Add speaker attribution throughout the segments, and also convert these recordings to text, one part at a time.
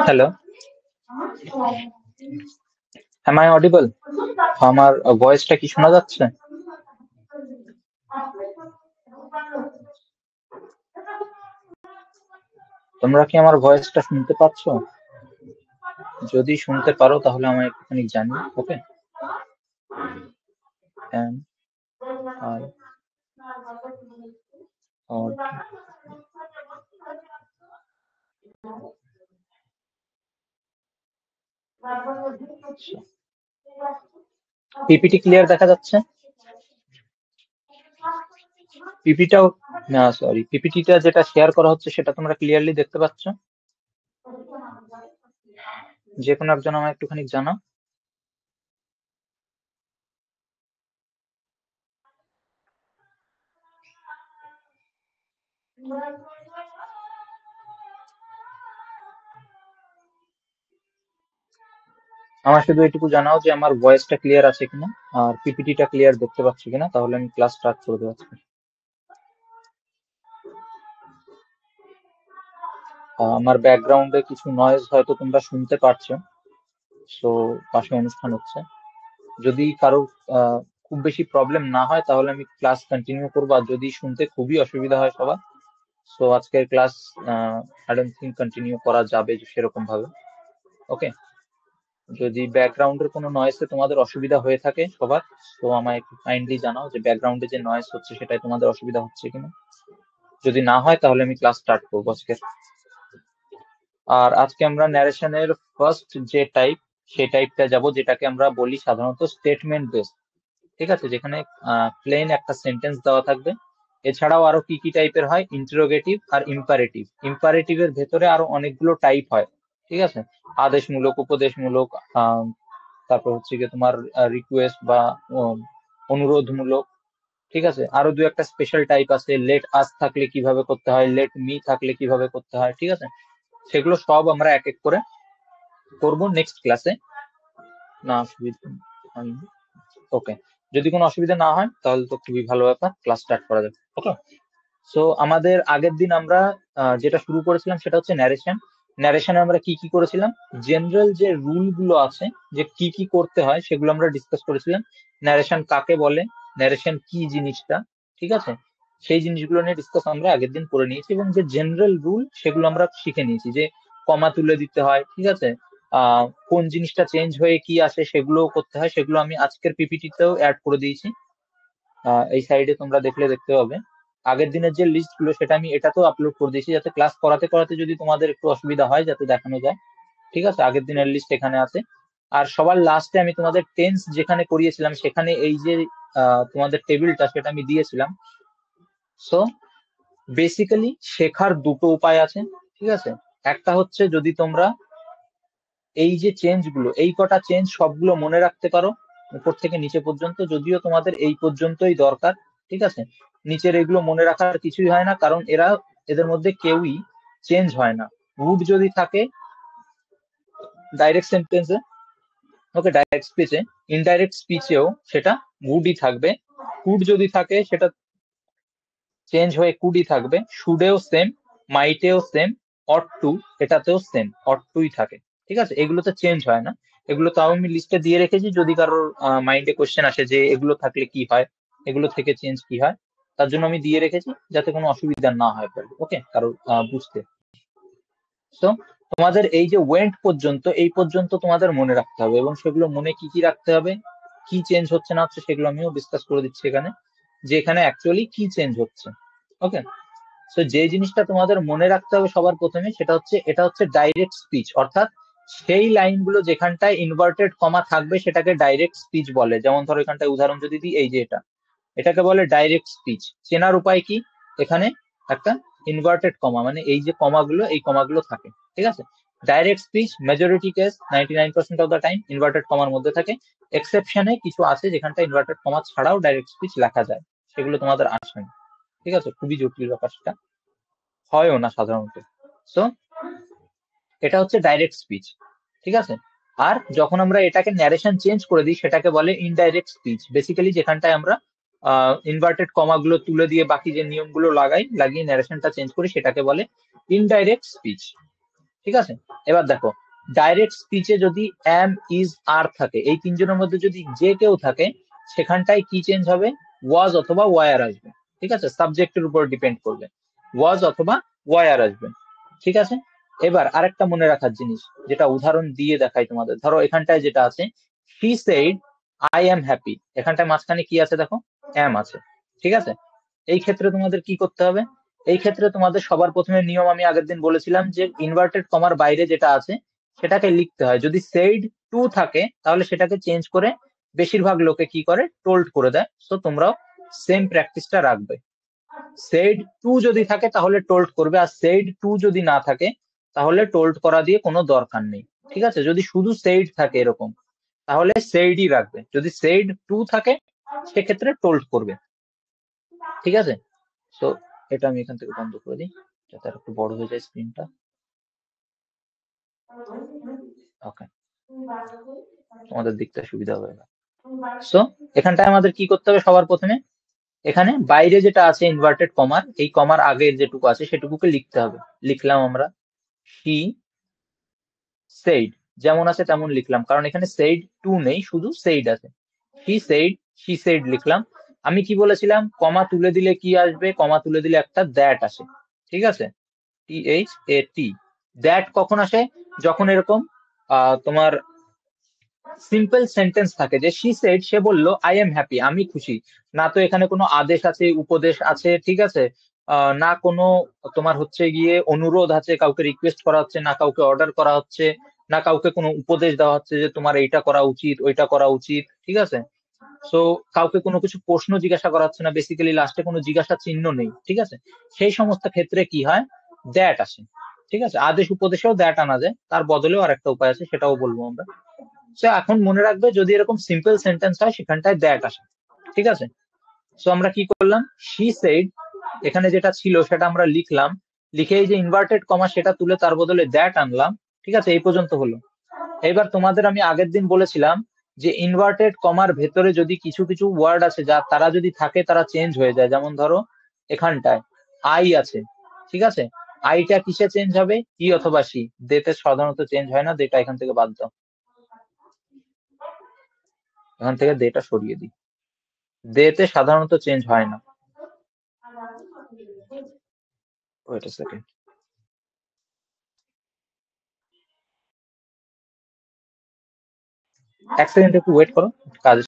Speaker 1: Hello, am I audible? আমার ভয়েসটা কি শোনা যাচ্ছে? তোমরা কি আমার ভয়েসটা শুনতে পাচ্ছ? যদি শুনতে পারো তাহলে আমায় একটুখানি জানিও, ওকে? Am I পিপিটি ক্লিয়ার দেখা যাচ্ছে? পিপিটিটা যেটা শেয়ার করা হচ্ছে সেটা তোমরা ক্লিয়ারলি দেখতে পাচ্ছ? যে কোনো একজন আমায় একটুখানি জানাও। আমার শুধু এটুকু জানাও যে আমার ভয়েসটা ক্লিয়ার আছে কিনা আর পিপিটিটা ক্লিয়ার দেখতে পাচ্ছি কিনা, তাহলে আমি ক্লাস স্টার্ট করে দেবো আজকে। আমার ব্যাকগ্রাউন্ডে কিছু নয়েজ হয়তো তোমরা শুনতে পারছো, সো পাশে অনুষ্ঠান হচ্ছে। যদি কারো খুব বেশি প্রবলেম না হয় তাহলে আমি ক্লাস কন্টিনিউ করবো, আর যদি শুনতে খুবই অসুবিধা হয় সবার, সো আজকের class I don't think continue করা যাবে সেরকম ভাবে, ওকে? যদি ব্যাকগ্রাউন্ডের কোনো নয়েজে তোমাদের অসুবিধা হয়ে থাকে সবার, তো আমায় একটু কাইন্ডলি জানাও যে ব্যাকগ্রাউন্ডে যে নয়েজ হচ্ছে সেটাই তোমাদের অসুবিধা হচ্ছে কিনা। যদি না হয় তাহলে আমি ক্লাস স্টার্ট করবো আজকে। আর আজকে আমরা ন্যারেশনের ফার্স্ট যে টাইপ, সেই টাইপটা যাব যেটাকে আমরা বলি সাধারণত স্টেটমেন্ট বেস, ঠিক আছে? যেখানে প্লেন একটা সেন্টেন্স দেওয়া থাকবে। এছাড়াও আরো কি কি টাইপের হয়, ইন্টারোগেটিভ আর ইম্পারেটিভ। ইম্পারেটিভের ভেতরে আরো অনেকগুলো টাইপ হয়, ঠিক আছে? আদেশমূলক, উপদেশমূলক, তারপর হচ্ছে গিয়ে তোমার রিকোয়েস্ট বা অনুরোধমূলক, ঠিক আছে? আরো দু একটা স্পেশাল টাইপ আছে, লেট আস থাকলে কিভাবে করতে হয়, লেট মি থাকলে কিভাবে করতে হয়, ঠিক আছে? সেগুলো সব আমরা এক এক করে করবো নেক্সট ক্লাসে। না অসুবিধা, ওকে? যদি কোনো অসুবিধা না হয় তাহলে তো খুবই ভালো ব্যাপার, ক্লাস স্টার্ট করা যাবে, ওকে? সো আমাদের আগের দিন আমরা যেটা শুরু করেছিলাম সেটা হচ্ছে ন্যারেশন। ন্যারেশনে আমরা কি কি করেছিলাম, জেনারেল যে রুল গুলো আছে, যে কি কি করতে হয় সেগুলো আমরা ডিসকাস করেছিলাম। ন্যারেশন কাকে বলে, ন্যারেশন কি জিনিসটা, ঠিক আছে? সেই জিনিসগুলো নিয়ে ডিসকাস আমরা আগের দিন করে নিয়েছি, এবং যে জেনারেল রুল সেগুলো আমরা শিখে নিয়েছি, যে কমা তুলে দিতে হয়, ঠিক আছে? কোন জিনিসটা চেঞ্জ হয়ে কি আসে সেগুলো করতে হয়, সেগুলো আমি আজকের পিপিটিতেও অ্যাড করে দিয়েছি। এই সাইডে তোমরা দেখলে দেখতে পাবে আগের দিনের যে লিস্ট গুলো, সেটা আমি এটাতেও আপলোড করে দিয়েছি, যাতে ক্লাস করাতে করাতে যদি তোমাদের একটু অসুবিধা হয় যাতে দেখানো যায়, ঠিক আছে? আগের দিনের লিস্ট এখানে আছে। আর সবার লাস্টে আমি তোমাদের টেন্স যেখানে করিয়েছিলাম সেখানে এই যে তোমাদের টেবিলটা সেটা আমি দিয়েছিলাম। সো বেসিক্যালি শেখার দুটো উপায় আছে, ঠিক আছে? একটা হচ্ছে যদি তোমরা এই যে চেঞ্জ গুলো, এই কটা চেঞ্জ সবগুলো মনে রাখতে পারো উপর থেকে নিচে পর্যন্ত, যদিও তোমাদের এই পর্যন্তই দরকার, ঠিক আছে? নিচের এগুলো মনে রাখার কিছুই হয় না, কারণ এদের মধ্যে কেউই চেঞ্জ হয় না। উড যদি থাকে ডাইরেক্ট সেন্টেন্সে, ওকে, ডাইরেক্ট স্পিচে, ইনডাইরেক্ট স্পিচেও সেটা উডই থাকবে। কুড যদি থাকে সেটা চেঞ্জ হয়ে কুডই থাকবে। শুডেও সেম, মাইটেও সেম, অট টু এটাতেও সেম, অট টুই থাকে, ঠিক আছে? এগুলোতে চেঞ্জ হয় না। এগুলো তাও আমি লিস্টে দিয়ে রেখেছি, যদি কারোর মাইন্ডে কোশ্চেন আসে যে এগুলো থাকলে কি হয়, এগুলো থেকে চেঞ্জ কি হয়, তার জন্য আমি দিয়ে রেখেছি যাতে কোনো অসুবিধা না হয়, ওকে, কারোর বুঝতে। তো তোমাদের এই যে ওয়েন্ট পর্যন্ত, এই পর্যন্ত তোমাদের মনে রাখতে হবে, এবং সেগুলো মনে কি কি রাখতে হবে, কি চেঞ্জ হচ্ছে না হচ্ছে সেগুলো আমিও ডিসকাস করে দিচ্ছি এখানে, যে এখানে অ্যাকচুয়ালি কি চেঞ্জ হচ্ছে, ওকে? তো যে জিনিসটা তোমাদের মনে রাখতে হবে সবার প্রথমে সেটা হচ্ছে, এটা হচ্ছে ডাইরেক্ট স্পিচ, অর্থাৎ সেই লাইনগুলো যেখানটায় ইনভার্টেড কমা থাকবে সেটাকে ডাইরেক্ট স্পিচ বলে। যেমন ধরো এখানটায় উদাহরণ যদি দিই, এই যে এটাকে বলে ডাইরেক্ট স্পিচ। চেনার উপায় কি, এখানে একটা ইনভার্টেড কমা, মানে এই যে কমাগুলো, এই কমাগুলো থাকে, ঠিক আছে। Direct speech majority case 99% of the time inverted কমার মধ্যে থাকে। এক্সেপশনে কিছু আছে যেখানটা ইনভার্টেড কমা ছাড়াও ডাইরেক্ট স্পিচ লেখা যায়, সেগুলো তোমাদের আসবে না, ঠিক আছে। খুবই জটিল ব্যাপার, সেটা হয়ও না সাধারণত। সো এটা হচ্ছে ডাইরেক্ট স্পিচ, ঠিক আছে। আর যখন আমরা এটাকে ন্যারেশন চেঞ্জ করে দিই সেটাকে বলে ইনডাইরেক্ট স্পিচ। বেসিক্যালি যেখানটায় আমরা ইনভার্টেড কমা গুলো তুলে দিয়ে বাকি যে নিয়মগুলো লাগিয়ে ন্যারেশনটা চেঞ্জ করি সেটাকে বলে ইনডাইরেক্ট স্পিচ, ঠিক আছে। এবার দেখো, ডাইরেক্ট স্পিচে যদি এম, ইজ, আর থাকে, এই তিনজনের মধ্যে যদি যে কেউ থাকে, সেখানটায় কি চেঞ্জ হবে, ওয়াজ অথবা ওয়ার আসবে, ঠিক আছে। সাবজেক্টের উপর ডিপেন্ড করবে, ওয়াজ অথবা ওয়ার আসবে, ঠিক আছে। এবার আরেকটা মনে রাখার জিনিস, যেটা উদাহরণ দিয়ে দেখাই তোমাদের। ধরো এখানটায় যেটা আছে, he said I am happy, এখানটায় মাঝখানে কি আছে দেখো, এম আছে, ঠিক আছে। এই ক্ষেত্রে তোমাদের কি করতে হবে, এই ক্ষেত্রে তোমাদের সবার প্রথমে নিয়ম আমি আগের দিন বলেছিলাম যে ইনভার্টেড কমার বাইরে যেটা আছে সেটাকে লিখতে হয়। যদি সেইড টু থাকে তাহলে সেটাকে চেঞ্জ করে বেশিরভাগ লোকে কি করে, টোল্ড করে দেয়। তো তোমরাও সেম প্র্যাকটিসটা রাখবে। সেইড টু যদি থাকে তাহলে টোল্ড করবে, আর সেইড টু যদি না থাকে তাহলে টোল্ড করা দিয়ে কোনো দরকার নেই, ঠিক আছে। যদি শুধু সেইড থাকে এরকম, তাহলে সেইডই রাখবে। যদি সেইড টু থাকে সেক্ষেত্রে টোল্ড করবে, ঠিক আছে। তো এটা আমি এখান থেকে বন্ধ করে দিই যাতে আর একটু বড় হয়ে যায় স্ক্রিনটা। ওকে, তোমাদের দেখতে সুবিধা হবে এবার। সো এখানটায় আমাদের কি করতে হবে, সবার প্রথমে এখানে বাইরে যেটা আছে ইনভার্টেড কমার, এই কমার আগের যেটুকু আছে সেটুকুকে লিখতে হবে। লিখলাম আমরা হি সেইড, যেমন আছে তেমন লিখলাম, কারণ এখানে সেইড টু নেই, শুধু সেইড আছে। হি সেইড, শি সেইড লিখলাম। আমি কি বলেছিলাম, কমা তুলে দিলে কি আসবে, কমা তুলে দিলে একটা দ্যাট আসে, ঠিক আছে। THAT, দ্যাট কখন আসে, যখন এরকম তোমার সিম্পল সেন্টেন্স থাকে, যে শি সেড, সে বলল আই এম হ্যাপি, আমি খুশি। না তো এখানে কোনো আদেশ আছে, উপদেশ আছে, ঠিক আছে। না কোনো তোমার হচ্ছে গিয়ে অনুরোধ আছে, কাউকে রিকোয়েস্ট করা হচ্ছে না, কাউকে অর্ডার করা হচ্ছে না, কাউকে কোনো উপদেশ দেওয়া হচ্ছে যে তোমার এইটা করা উচিত ওইটা করা উচিত, ঠিক আছে। সো কাউকে কোনো কিছু প্রশ্ন জিজ্ঞাসা করা হচ্ছে না, বেসিক্যালি লাস্টে কোনো জিজ্ঞাসা চিহ্ন নেই, ঠিক আছে। সেই সমস্ত ক্ষেত্রে কি হয়, দ্যাট আসে, ঠিক আছে। আদেশ উপদেশেও দ্যাট আনা যায়, তার বদলেও আরেকটা উপায় আছে, সেটাও বলবো আমরা। সো এখন মনে রাখবে, যদি এরকম সিম্পল সেন্টেন্স হয় সেখানটায় দ্যাট আসে, ঠিক আছে। সো আমরা কি করলাম, শি সেইড, এখানে যেটা ছিল সেটা আমরা লিখলাম, লিখে এই যে ইনভার্টেড কমা সেটা তুলে তার বদলে দ্যাট আনলাম, ঠিক আছে। এই পর্যন্ত হলো। এবার তোমাদের আমি আগের দিন বলেছিলাম যে ইনভার্টেড কমার ভেতরে যদি কিছু কিছু ওয়ার্ড আছে যা তারা যদি থাকে তারা চেঞ্জ হয়ে যায়। যেমন ধরো এখানটায় আই আছে, ঠিক আছে। আইটা কিসে চেঞ্জ হবে, হি অথবা সি। দেতে সাধারণত চেঞ্জ হয় না, দেটা এখান থেকে বাদ দাও, এখান থেকে দেটা সরিয়ে দিই। দেতে সাধারণত চেঞ্জ হয় না। ওয়েট আ সেকেন্ড, এক সেকেন্ড একটু ওয়েট করো, কাজ।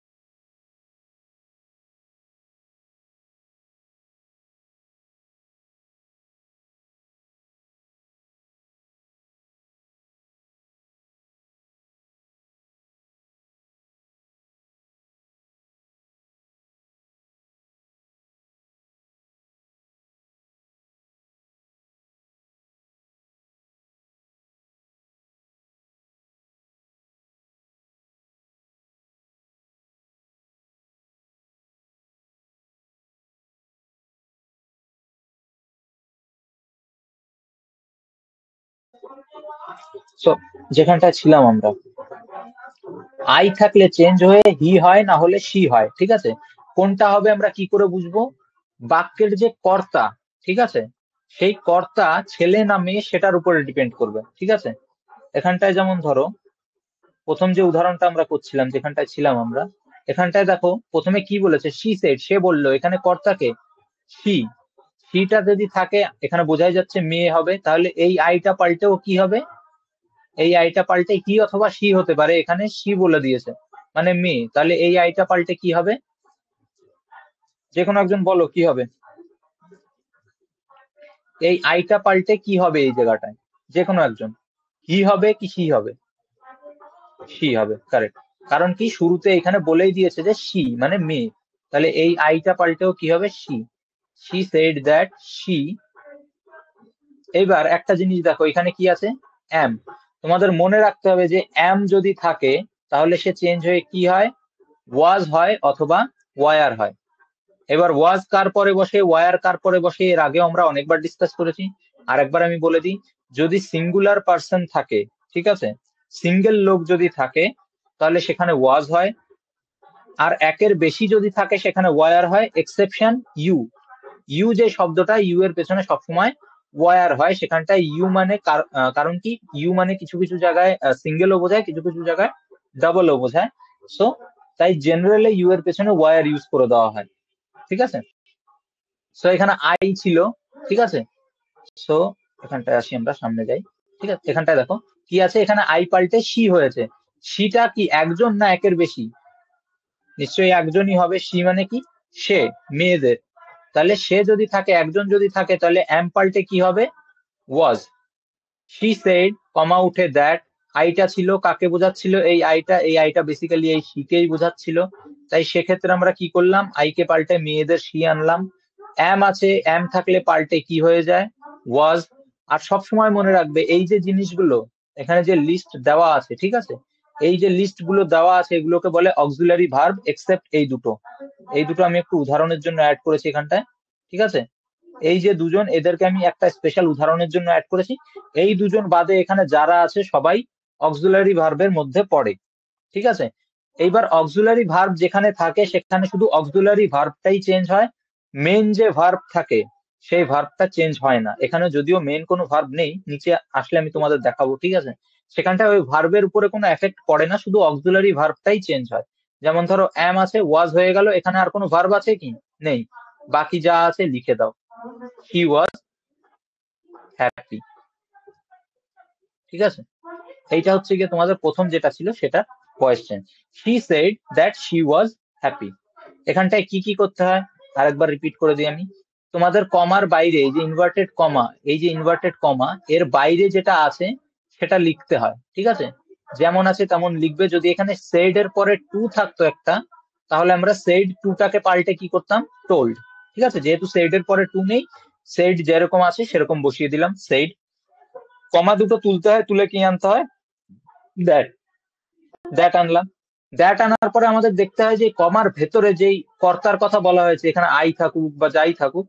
Speaker 1: সো যেখানটা ছিলাম আমরা, আই থাকলে চেঞ্জ হয়ে হি হয়, না হলে সি হয়, ঠিক আছে। কোনটা হবে আমরা কি করে বুঝবো, বাক্যের যে কর্তা, ঠিক আছে, সেই কর্তা ছেলে না মেয়ে সেটার উপরে ডিপেন্ড করবে, ঠিক আছে। এখানটায় যেমন ধরো প্রথম যে উদাহরণটা আমরা করছিলাম, যেখানটায় ছিলাম আমরা, এখানটায় দেখো প্রথমে কি বলেছে, শি সেড, সে বললো, এখানে কর্তাকে সি, সিটা যদি থাকে এখানে বোঝাই যাচ্ছে মেয়ে হবে, তাহলে এই আইটা পাল্টেও কি হবে, এই আইটা পাল্টে কি অথবা সি হতে পারে, এখানে সি বলে দিয়েছে মানে মেয়ে, তাহলে এই আইটা পাল্টে কি হবে, যে কোনো একজন বলো কি হবে, এই আইটা পাল্টে কি হবে এই জায়গাটায়, যে কোনো একজন, হি হবে কি সি হবে। শি হবে, কারেক্ট। কারণ কি শুরুতে এখানে বলেই দিয়েছে যে শি মানে মেয়ে, তাহলে এই আইটা পাল্টেও কি হবে, she. She said that she. এইবার একটা জিনিস দেখো, এখানে কি আছে, অ্যাম। তোমাদের মনে রাখতে হবে যে অ্যাম যদি থাকে তাহলে সে চেঞ্জ হয়ে কি হয়, ওয়াজ হয় অথবা ওয়ার হয়। এবার ওয়াজ কার পরে বসে, ওয়ার কার পরে বসে, এর আগে আমরা অনেকবার ডিসকাস করেছি। আরেকবার আমি বলে দিই, যদি সিঙ্গুলার পার্সন থাকে, ঠিক আছে, সিঙ্গেল লোক যদি থাকে তাহলে সেখানে ওয়াজ হয়, আর একের বেশি যদি থাকে সেখানে ওয়ার হয়, এক্সেপশন ইউ। ইউ যে শব্দটা, ইউ এর পেছনে সবসময় ওয়ার হয়, সেখানটায় ইউ মানে কারণ কি, ইউ মানে কিছু কিছু জায়গায় সিঙ্গেলও বোঝায়, কিছু কিছু জায়গায় ডাবলও বোঝায়। সো তাই জেনারেলি ইউ এর পেছনে ওয়ার ইউজ করে দেওয়া হয়, ঠিক আছে। সো এখানে আই ছিল, ঠিক আছে। সো এখানটায় আসি, আমরা সামনে যাই, ঠিক আছে। এখানটায় দেখো কি আছে, এখানে আই পাল্টে সি হয়েছে। সিটা কি একজন না একের বেশি, নিশ্চয়ই একজনই হবে। সি মানে কি, সে, মেয়েদের। তাহলে সে যদি থাকে, একজন যদি থাকে, তাহলে এম পাল্টে কি হবে, ওয়াজ। শি সেড কমা উঠে দ্যাট, আইটা ছিল কাকে বোঝাচ্ছিল, এই আইটা বেসিক্যালি এই শিকেই বোঝাচ্ছিল। তাই সেক্ষেত্রে আমরা কি করলাম, আইকে পাল্টে মেয়েদের শি আনলাম। এম আছে, এম থাকলে পাল্টে কি হয়ে যায়, ওয়াজ। আর সব সময় মনে রাখবে এই যে জিনিসগুলো, এখানে যে লিস্ট দেওয়া আছে, ঠিক আছে, এই যে লিস্ট গুলো দেওয়া আছে এগুলোকে বলে অক্সিলারি ভার্ব, এক্সেপ্ট এই দুটো। এই দুটো আমি একটু উদাহরণের জন্য অ্যাড করেছি এখানটায়, ঠিক আছে। এই যে দুজন, এদেরকে আমি একটা স্পেশাল উদাহরণের জন্য অ্যাড করেছি। এই দুজন বাদে এখানে যারা আছে সবাই অক্সিলারি ভার্বের মধ্যে পড়ে, ঠিক আছে। এইবার অক্সিলারি ভার্ব যেখানে থাকে সেখানে শুধু অক্সিলারি ভার্বটাই চেঞ্জ হয়, মেন যে ভার্ব থাকে সেই ভার্বটা চেঞ্জ হয় না। এখানে যদিও মেন কোনো ভার্ব নেই, নিচে আসলে আমি তোমাদের দেখাবো, ঠিক আছে। সেখানটায় ওই ভার্বের উপরে কোনো এফেক্ট পড়ে না, শুধু অক্সিলারি ভার্বটাই চেঞ্জ হয়। যেমন ধরো অ্যাম আছে, ওয়াজ হয়ে গেল, এখানে আর কোনো ভার্ব আছে কি, নেই। বাকি যা আছে লিখে দাও, হি ওয়াজ হ্যাপি, ঠিক আছে। এইটা হচ্ছে গিয়ে তোমাদের প্রথম যেটা ছিল সেটা voice change. She said that she was happy. এখানটায় কি কি করতে হয় আরেকবার রিপিট করে দিই আমি। তোমাদের কমার বাইরে এই যে ইনভার্টেড কমা, এই যে ইনভার্টেড কমা এর বাইরে যেটা আছে সেটা লিখতে হয়, ঠিক আছে। যেমন আছে তেমন লিখবে। যদি এখানে সেড এর পরে টু থাকতো একটা, তাহলে আমরা সেড টুটাকে পাল্টে কি করতাম, টোল্ড, ঠিক আছে। যেহেতু সেড এর পরে টু নেই, সেড যেরকম আছে সেরকম বসিয়ে দিলাম সেড। কমা দুটো তুলতে হয়, তুলে কি আনতে হয়, দ্যাট। দ্যাট আনলাম। দ্যাট আনার পরে আমাদের দেখতে হয় যে কমার ভেতরে যেই কর্তার কথা বলা হয়েছে, এখানে আই থাকুক বা যাই থাকুক,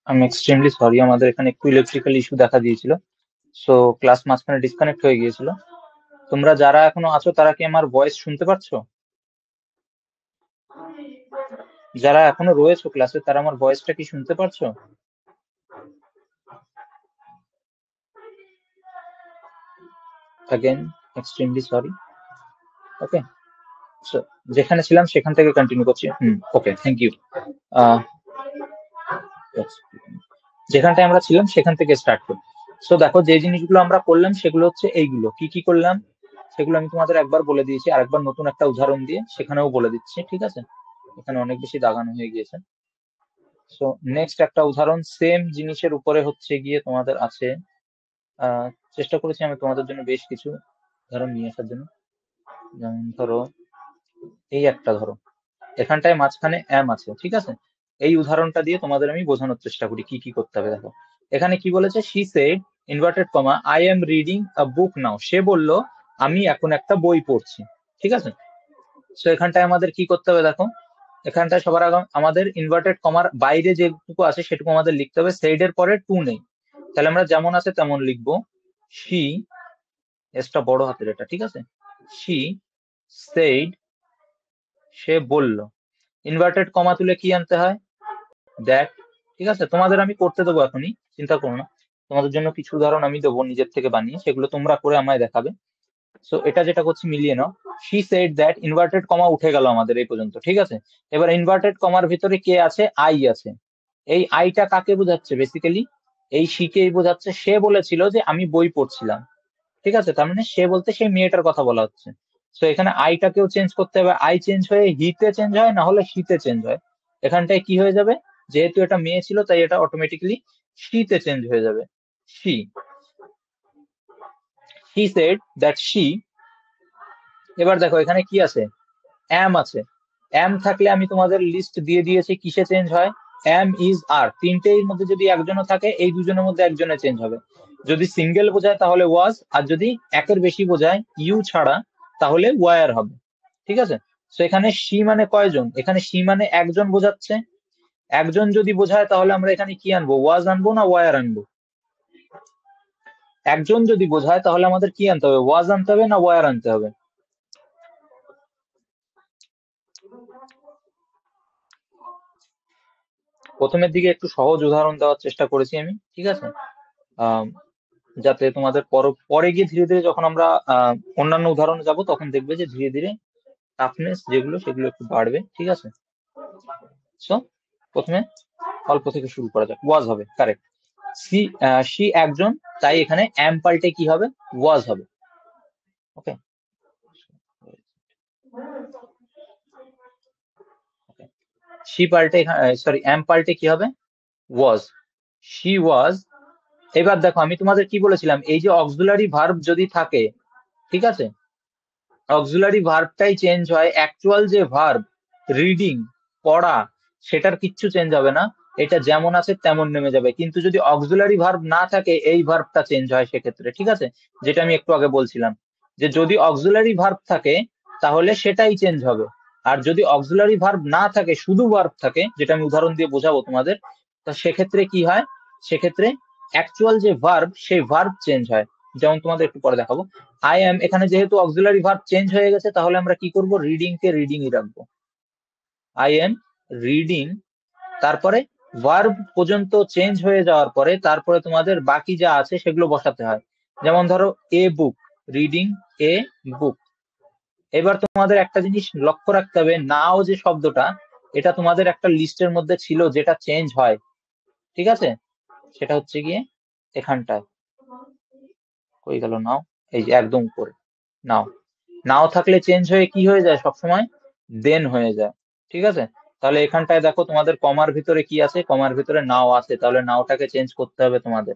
Speaker 1: আই এম এক্সট্রিমলি সরি, আমাদের এখানে একটু ইলেকট্রিক্যাল ইস্যু দেখা দিয়েছিল, সো ক্লাস মাঝখানে ডিসকানেক্ট হয়ে গিয়েছিল। তোমরা যারা এখনো আছো তারা কি আমার ভয়েস শুনতে পারছো? যারা এখনো রয়েছো ক্লাসে তারা আমার ভয়েসটা কি শুনতে পারছো? Again extremely sorry. Okay, so যেখানে ছিলাম সেখান থেকে কন্টিনিউ করছি। Okay, thank you. যেখানটায় আমরা ছিলাম সেখান থেকে স্টার্ট করি। সো দেখো, যে জিনিসগুলো আমরা করলাম সেগুলো হচ্ছে এইগুলো। কি কি করলাম সেগুলো আমি তোমাদের একবার বলে দিয়েছি, আরেকবার নতুন একটা উদাহরণ দিয়ে সেখানেও বলে দিচ্ছি, ঠিক আছে? এখানে অনেক বেশি দাগানো হয়ে গিয়েছে। সো নেক্সট একটা উদাহরণ সেম জিনিসের উপরে হচ্ছে গিয়ে তোমাদের আছে। চেষ্টা করেছি আমি তোমাদের জন্য বেশ কিছু উদাহরণ নিয়ে আসার জন্য। যেমন ধরো, এই একটা ধরো, এখানটায় মাঝখানে এম আছে, ঠিক আছে? এই উদাহরণটা দিয়ে তোমাদের আমি বোঝানোর চেষ্টা করি কি কি করতে হবে। দেখো এখানে কি বলেছে, she said inverted comma I am reading a book now. সে বলল আমি এখন একটা বই পড়ছি, ঠিক আছে? তো এখানটায় আমাদের কি করতে হবে দেখো, এখানটায় সবার আগে আমাদের ইনভার্টেড কমার বাইরে যেটুকু আছে সেটুকু আমাদের লিখতে হবে। সেড এর পরে টু নেই, তাহলে আমরা যেমন আছে তেমন লিখবো। শি, এসটা বড় হাতের এটা, ঠিক আছে? শি সেড, সে বলল। ইনভার্টেড কমা তুলে কি আনতে হয়, দ্যাট, ঠিক আছে? তোমাদের আমি করতে দেবো এখনই, চিন্তা করো না। তোমাদের জন্য কিছু উদাহরণ আমি দেবো নিজের থেকে বানিয়ে, সেগুলো তোমরা করে আমায় দেখাবে। সো এটা যেটা করছি মিলিয়ে নাও। She said that, inverted comma উঠে গেল আমাদের এই পর্যন্ত, ঠিক আছে? এবার ইনভার্টেড কমার ভিতরে কে আছে, আই আছে। এই আইটা কাকে বোঝাচ্ছে, বেসিক্যালি এই শিকেই বোঝাচ্ছে। সে বলেছিল যে আমি বই পড়ছিলাম, ঠিক আছে? তার মানে সে বলতে সেই মেয়েটার কথা বলা হচ্ছে। সো এখানে আইটাকেও চেঞ্জ করতে হবে, আই চেঞ্জ হয়ে হিতে চেঞ্জ হয়, না হলে শীতে চেঞ্জ হয়। এখানটায় কি হয়ে যাবে, যেহেতু এটা মেয়ে ছিল তাই এটা অটোমেটিক্যালি শীতে চেঞ্জ হয়ে যাবে। She, he said that she. এবার দেখো এখানে কি আছে, অ্যাম আছে। অ্যাম থাকলে আমি তোমাদের লিস্ট দিয়ে দিয়েছি কিসে চেঞ্জ হয়। অ্যাম, ইজ, আর, তিনটের মধ্যে যদি একজনও থাকে এই দুজনের মধ্যে একজনে চেঞ্জ হবে। যদি সিঙ্গেল বোঝায় তাহলে ওয়াজ, আর যদি একের বেশি বোঝায় ইউ ছাড়া তাহলে ওয়ার হবে, ঠিক আছে? তো এখানে সি মানে কয়জন, এখানে সি মানে একজন বোঝাচ্ছে। একজন যদি বোঝায় তাহলে আমরা এখানে কি আনবো, ওয়াজ আনবো না ওয়ার আনবো? একজন যদি বোঝায় তাহলে আমাদের কি আনতে হবে, ওয়াজ আনতে হবে না ওয়ার আনতে হবে? প্রথমের দিকে একটু সহজ উদাহরণ দেওয়ার চেষ্টা করেছি আমি, ঠিক আছে? আম, যাতে তোমাদের পরে গিয়ে ধীরে ধীরে যখন আমরা অন্যান্য উদাহরণে যাব তখন দেখবে যে ধীরে ধীরে টাফনেস যেগুলো সেগুলো একটু বাড়বে, ঠিক আছে? সো প্রথমে অল্প থেকে শুরু করা যাক। ওয়াজ হবে কারেক্ট। সি, সি একজন, তাই এখানে অ্যাম পাল্টে কি হবে, ওয়াজ হবে। ওকে, সি পাল্টে, সরি অ্যাম পাল্টে কি হবে, ওয়াজ। She was. এবার দেখো আমি তোমাদের কি বলেছিলাম, এই যে অক্সিলারি ভার্ব যদি থাকে, ঠিক আছে, অক্সিলারি ভার্বটাই চেঞ্জ হয়, অ্যাকচুয়াল যে ভার্ব রিডিং, পড়া, সেটার কিচ্ছু চেঞ্জ হবে না। এটা যেমন আছে তেমন নেমে যাবে। কিন্তু যদি অক্সিলারি ভার্ব না থাকে এই ভার্বটা চেঞ্জ হয় সেক্ষেত্রে, ঠিক আছে? যেটা আমি একটু আগে বলছিলাম, যে যদি অক্সিলারি ভার্ব থাকে তাহলে সেটাই চেঞ্জ হবে। আর যদি অক্সিলারি ভার্ব না থাকে, শুধু ভার্ব থাকে, যেটা আমি উদাহরণ দিয়ে বোঝাবো তোমাদের, তা সেক্ষেত্রে কি হয়, সেক্ষেত্রে অ্যাকচুয়াল যে ভার্ব সেই ভার্ব চেঞ্জ হয়। যেমন তোমাদের একটু পরে দেখাবো। আই এম, এখানে যেহেতু অক্সিলারি ভার্ব চেঞ্জ হয়ে গেছে তাহলে আমরা কি করব, রিডিং কে রিডিংই রাখবো। আই এম রিডিং, তারপরে ভার্ব পর্যন্ত চেঞ্জ হয়ে যাওয়ার পরে তারপরে তোমাদের বাকি যা আছে সেগুলো বসাতে হয়। যেমন ধরো এ বুক, রিডিং এ বুক। এবার তোমাদের একটা জিনিস লক্ষ্য রাখতে হবে, নাও যে শব্দটা, এটা তোমাদের একটা লিস্টের মধ্যে ছিল যেটা চেঞ্জ হয়, ঠিক আছে? সেটা হচ্ছে গিয়ে এখানটায়, কই গেল নাও, এই যে একদম উপরে নাও। নাও থাকলে চেঞ্জ হয়ে কি হয়ে যায় সবসময়, দেন হয়ে যায়, ঠিক আছে? তাহলে এখানটায় দেখো তোমাদের কমার ভিতরে কি আছে, কমার ভিতরে নাও আছে, তাহলে নাওটাকে চেঞ্জ করতে হবে তোমাদের।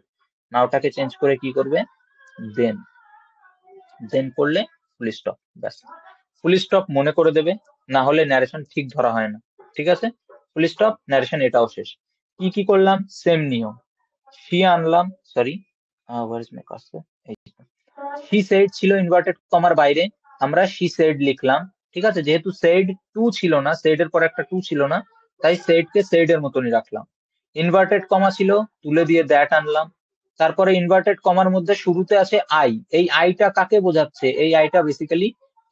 Speaker 1: নাওটাকে চেঞ্জ করে কি করবে, দেন। দেন করলে ফুল স্টপ, ব্যাস। ফুল স্টপ মনে করে দেবে, না হলে ন্যারেশন ঠিক ধরা হয় না, ঠিক আছে? ফুল স্টপ, ন্যারেশন, এটাও শেষ। কি কি করলাম, সেম নিয়ম। শি আনলাম, sorry, where is my cursor, এই শি সেড ছিল ইনভার্টেড কমার বাইরে, আমরা she said লিখলাম, ঠিক আছে? যেহেতু said টু ছিল না, said এর পর একটা টু ছিল না, তাই said কে said এর মতনই রাখলাম। ইনভার্টেড কমা ছিল, তুলে দিয়ে দ্যাট আনলাম। তারপরে ইনভার্টেড কমার মধ্যে শুরুতে আছে আই। এই আইটা কাকে বোঝাচ্ছে? এই আইটা বেসিক্যালি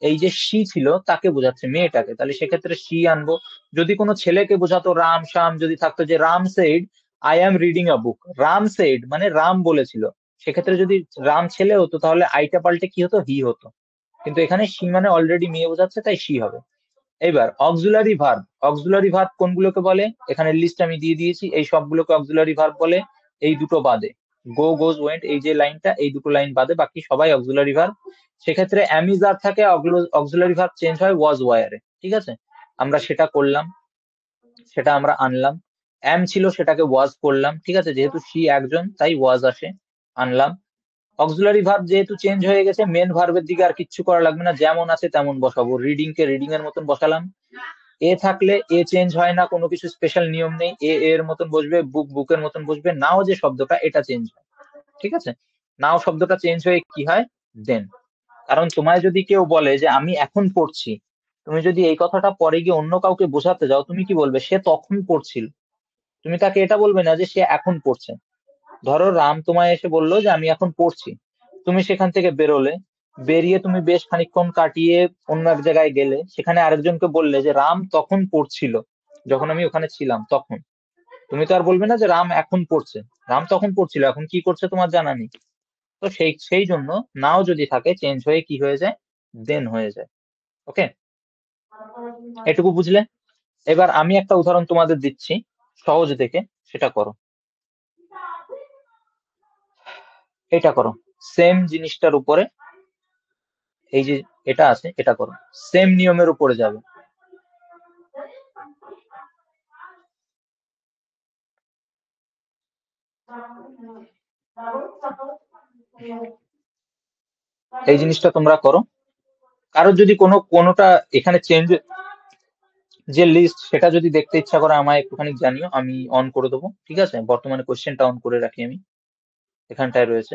Speaker 1: এই যে she ছিল তাকে বোঝাচ্ছে, মেয়েটাকে। তাহলে সেক্ষেত্রে she আনবো। যদি কোনো ছেলেকে বোঝাতো, রাম শ্যাম যদি থাকতো, যে Ram said I am reading a book, Ram said মানে রাম বলেছিল, সেক্ষেত্রে যদি রাম ছেলে হতো তাহলে আইটা পাল্টে কি হতো? হি হতো। কিন্তু এখানে she মানে অলরেডি মেয়ে বোঝাচ্ছে, তাই she হবে। এবার অক্সিলারি ভার্ব। অক্সিলারি ভার্ব কোনগুলোকে বলে? এখানে লিস্ট আমি দিয়ে দিয়েছি, এই সবগুলোকে অক্সিলারি ভার্ব বলে, এই দুটো বাদে। গো, গোজ, ওয়েন্ট, এই যে লাইনটা, এই দুটো লাইন বাদে বাকি সবাই অক্সিলারি ভার্ব। সেক্ষেত্রে অ্যামিজ আর থাকে, অক্সিলারি ভার্ব চেঞ্জ হয় ওয়াজ ওয়ারে, ঠিক আছে? আমরা সেটা করলাম, সেটা আমরা আনলাম। অ্যাম ছিল, সেটাকে ওয়াজ করলাম, ঠিক আছে? যেহেতু she একজন তাই ওয়াজ আসে, আনলাম। অক্সিলারি ভার্ব যেহেতু চেঞ্জ হয়ে গেছে, মেন ভার্বের দিকে আর কিচ্ছু করা লাগবে না, যেমন আছে তেমন বসাবো। রিডিং কে রিডিং এর মতন বসালাম। এ থাকলে এ চেঞ্জ হয় না, কোনো কিছু স্পেশাল নিয়ম নেই, এ এর মতন বসবে, বুক বুকের মতন বসবে। নাও যে শব্দটা, এটা চেঞ্জ হয়, ঠিক আছে? নাও শব্দটা চেঞ্জ হয়ে কি হয়? দেন। কারণ তোমায় যদি কেউ বলে যে আমি এখন পড়ছি, তুমি যদি এই কথাটা পরে গিয়ে অন্য কাউকে বোঝাতে যাও, তুমি কি বলবে? সে তখন পড়ছিল। তুমি তাকে এটা বলবে না যে সে এখন পড়ছে। ধরো রাম তোমায় এসে বললো যে আমি এখন পড়ছি, তুমি সেখান থেকে বেরোলে, বেরিয়ে তুমি বেশ খানিকক্ষণ কাটিয়ে অন্য এক জায়গায় গেলে, সেখানে আরেকজনকে বললে যে রাম তখন পড়ছিল, যখন আমি ওখানে ছিলাম তখন। তুমি তো আর বলবে না যে রাম এখন পড়ছে। রাম তখন পড়ছিল, এখন কি করছে তোমার জানা নেই। তো সেই সেই জন্য নাও যদি থাকে চেঞ্জ হয়ে কি হয়ে যায়? দেন হয়ে যায়। ওকে, এটুকু বুঝলে? এবার আমি একটা উদাহরণ তোমাদের দিচ্ছি সহজ দেখে, সেটা করো। এটা করো, সেম জিনিসটার উপরে, এই যে এটা আছে, এটা করো, সেম নিয়মের উপরে যাবে। এই জিনিসটা তোমরা করো। কারোর যদি কোনোটা এখানে চেঞ্জ, যে লিস্ট, সেটা যদি দেখতে ইচ্ছা করে আমায় একটুখানি জানিও, আমি অন করে দেবো, ঠিক আছে? বর্তমানে কোশ্চেনটা অন করে রাখি আমি, এখানটায় রয়েছে।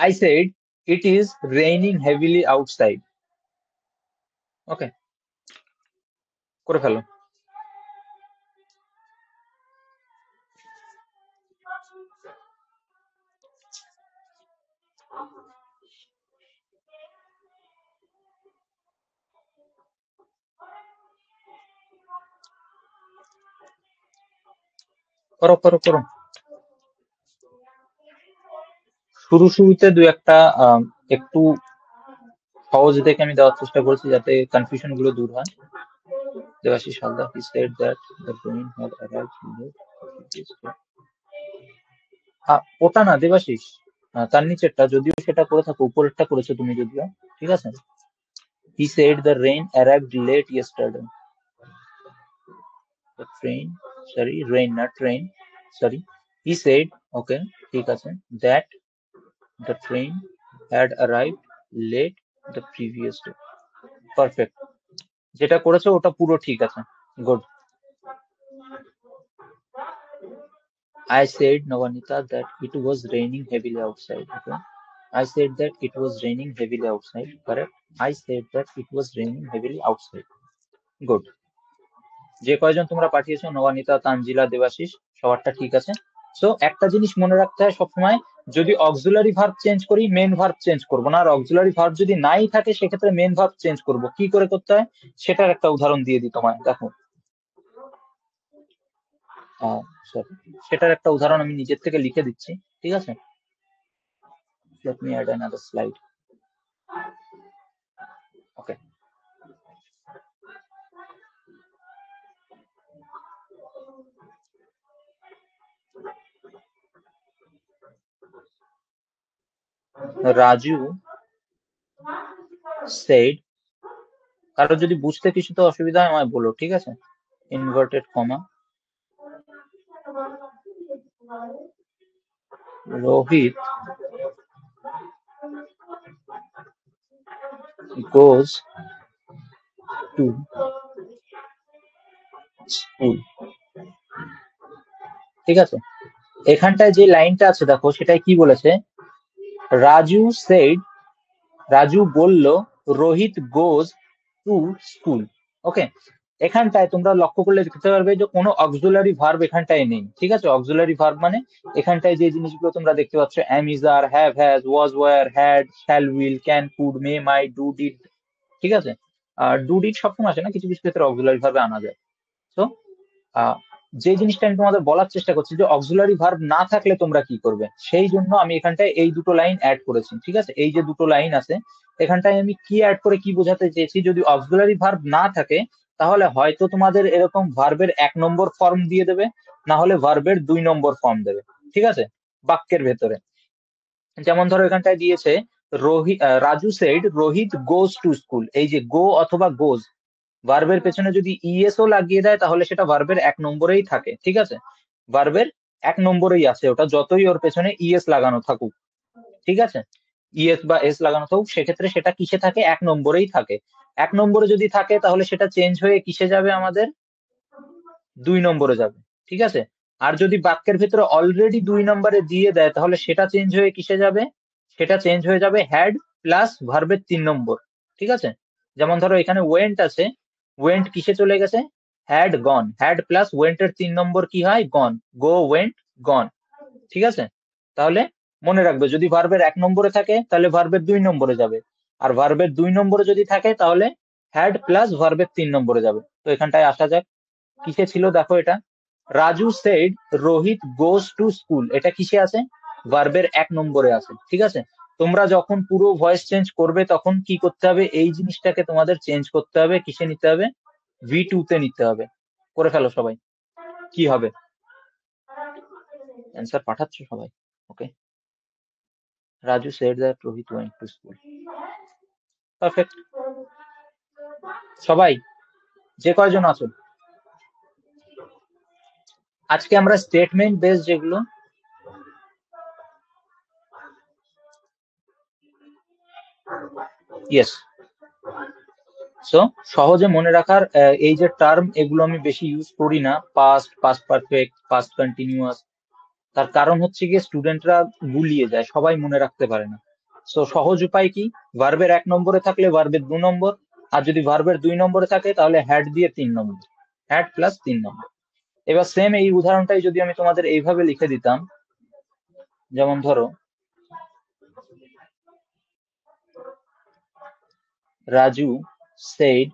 Speaker 1: I said it is raining heavily outside. Okay, করে ফেলো। করো করো করো। শুরুতে দু একটা একটু সহজ দেখে আমি দেওয়ার চেষ্টা করছি, যাতে কনফিউশন গুলো দূর হয়। Debashis Haldar, he said that the train had arrived late. ওটা না দেবাশিস, তার নিচেরটা, যদিও সেটা করে থাকো, উপরেরটা করেছো তুমি যদিও, ঠিক আছে? He said the rain arrived late yesterday. The train, sorry, rain not train, sorry. He said, okay, ঠিক আছে, that the train had arrived late the previous day. Perfect. যেটা করেছো ওটা পুরো ঠিক আছে, good. I said, Navanita, that it was raining heavily outside. Okay. I said that it was raining heavily outside. Correct. I said that it was raining heavily outside. Good. যে কয়জন তোমরা পাঠিয়েছো, নবানিতা, তানজিলা, দেবাশিস, সবারটা ঠিক আছে। সো একটা জিনিস মনে রাখতে হয় সবসময়, যদি অক্সিলারি ভার্ব চেঞ্জ করি, মেন ভার্ব চেঞ্জ করবো না। আর অক্সিলারি ভার্ব যদি নাই থাকে, সেক্ষেত্রে মেন ভার্ব চেঞ্জ করব। কি করে করতে হয় সেটার একটা উদাহরণ দিয়ে দিই তোমায়, দেখো। sorry, সেটার একটা উদাহরণ আমি নিজের থেকে লিখে দিচ্ছি, ঠিক আছে? Let me add another slide. Okay. Raju said, কারো যদি বুঝতে কিছুতে অসুবিধা হয় আমায় বলো, ঠিক আছে? Inverted comma, Rohit goes to school, ঠিক আছে? এখানটায় যে লাইনটা আছে দেখো, সেটাই কি বলেছে? রাজু said রাজু বলল Rohit goes to school. Okay, এখানটায় তোমরা লক্ষ্য করলে দেখতে পারবে যে কোনো অক্সিলারি ভার্ব এখানটায় নেই। ঠিক আছে, অক্সিলারি ভার্ব মানে এখানটায় যে জিনিসগুলো তোমরা দেখতে পাচ্ছ, am, is, are, have, has, was, were, had, shall, will, can, could, may, might, do, did. ঠিক আছে, আর ডু ডিড সবসময় আসে না, কিছু কিছু ক্ষেত্রে অক্সিলারি ভার্বে আনা যায়। তো যে জিনিসটা আমি তোমাদের বলার চেষ্টা করছি যে অক্সিলারি ভার্ব না থাকলে তোমরা কি করবে, সেই জন্য আমি এখানটায় এই দুটো লাইন অ্যাড করেছি। ঠিক আছে, এই যে দুটো লাইন আছে এখানটায় আমি কি অ্যাড করে কি বোঝাতে চেয়েছি, যদি অক্সিলারি ভার্ব না থাকে তাহলে হয়তো তোমাদের এরকম ভার্বের 1 নম্বর ফর্ম দিয়ে দেবে, না হলে ভার্বের 2 নম্বর ফর্ম দেবে। ঠিক আছে, বাক্যের ভেতরে যেমন ধরো এখানটায় দিয়েছে Raju said Rohit goes to school. এই যে গো অথবা গোজ ভার্বের পেছনে যদি ইএসও লাগিয়ে দেয় তাহলে সেটা ভার্বের 1 নম্বরেই থাকে। ঠিক আছে, ভার্বের 1 নম্বরেই আছে ওটা, যতই ওর পেছনে ইএস লাগানো থাকুক। ঠিক আছে, ইএস বা এস লাগানো থাকুক, সেক্ষেত্রে সেটা কিসে থাকে, 1 নম্বরেই থাকে। 1 নম্বরে যদি থাকে তাহলে সেটা চেঞ্জ হয়ে কিসে যাবে, আমাদের 2 নম্বরে যাবে। ঠিক আছে, আর যদি বাক্যের ভেতরে অলরেডি 2 নম্বরে দিয়ে দেয় তাহলে সেটা চেঞ্জ হয়ে কিসে যাবে, সেটা চেঞ্জ হয়ে যাবে হ্যাড প্লাস ভার্বের 3 নম্বর। ঠিক আছে, যেমন ধরো এখানে ওয়েন্ট আছে, ওয়েন্ট কিসে চলে গেছে, হ্যাড গন, হ্যাড প্লাস ওয়েন্টের 3 নম্বর কি হয়, গন, গো ওয়েন্ট গন। ঠিক আছে, তাহলে মনে রাখবে যদি ভার্বের 1 নম্বরে থাকে তাহলে ভার্বের 2 নম্বরে যাবে, আর ভার্বের 2 নম্বরে যদি থাকে তাহলে হ্যাড প্লাস ভার্বের 3 নম্বরে যাবে। তো এখানটায় আসা যাক, কিসে ছিল দেখো এটা, Raju said Rohit goes to school, এটা কিসে আছে, ভার্বের 1 নম্বরে আছে। ঠিক আছে, তোমরা যখন পুরো ভয়েস চেঞ্জ করবে তখন কি করতে হবে, এই জিনিসটাকে তোমাদের চেঞ্জ করতে হবে, কিসে নিতে হবে, V2 তে নিতে হবে। করে ফেলো সবাই, কি হবে, অ্যান্সার পাঠাচ্ছ সবাই? Okay, Raju said that Rohit went to school. Perfect, সবাই যে কয়জন আছো, আজকে আমরা স্টেটমেন্ট বেস যেগুলো, ইয়েস, সো সহজে মনে রাখার এই যে টার্ম, এগুলো আমি বেশি ইউজ করি না, past, past perfect, past continuous. তার কারণ হচ্ছে গিয়ে স্টুডেন্টরা গুলিয়ে যায়, সবাই মনে রাখতে পারে না। সো সহজ উপায় কি, ভার্বের 1 নম্বরে থাকলে ভার্বের 2 নম্বর, আর যদি ভার্বের 2 নম্বরে থাকে তাহলে হ্যাড দিয়ে 3 নম্বর, হ্যাড প্লাস 3 নম্বর। এবার সেম এই উদাহরণটাই যদি আমি তোমাদের এইভাবে লিখে দিতাম, যেমন ধরো রাজু সেড,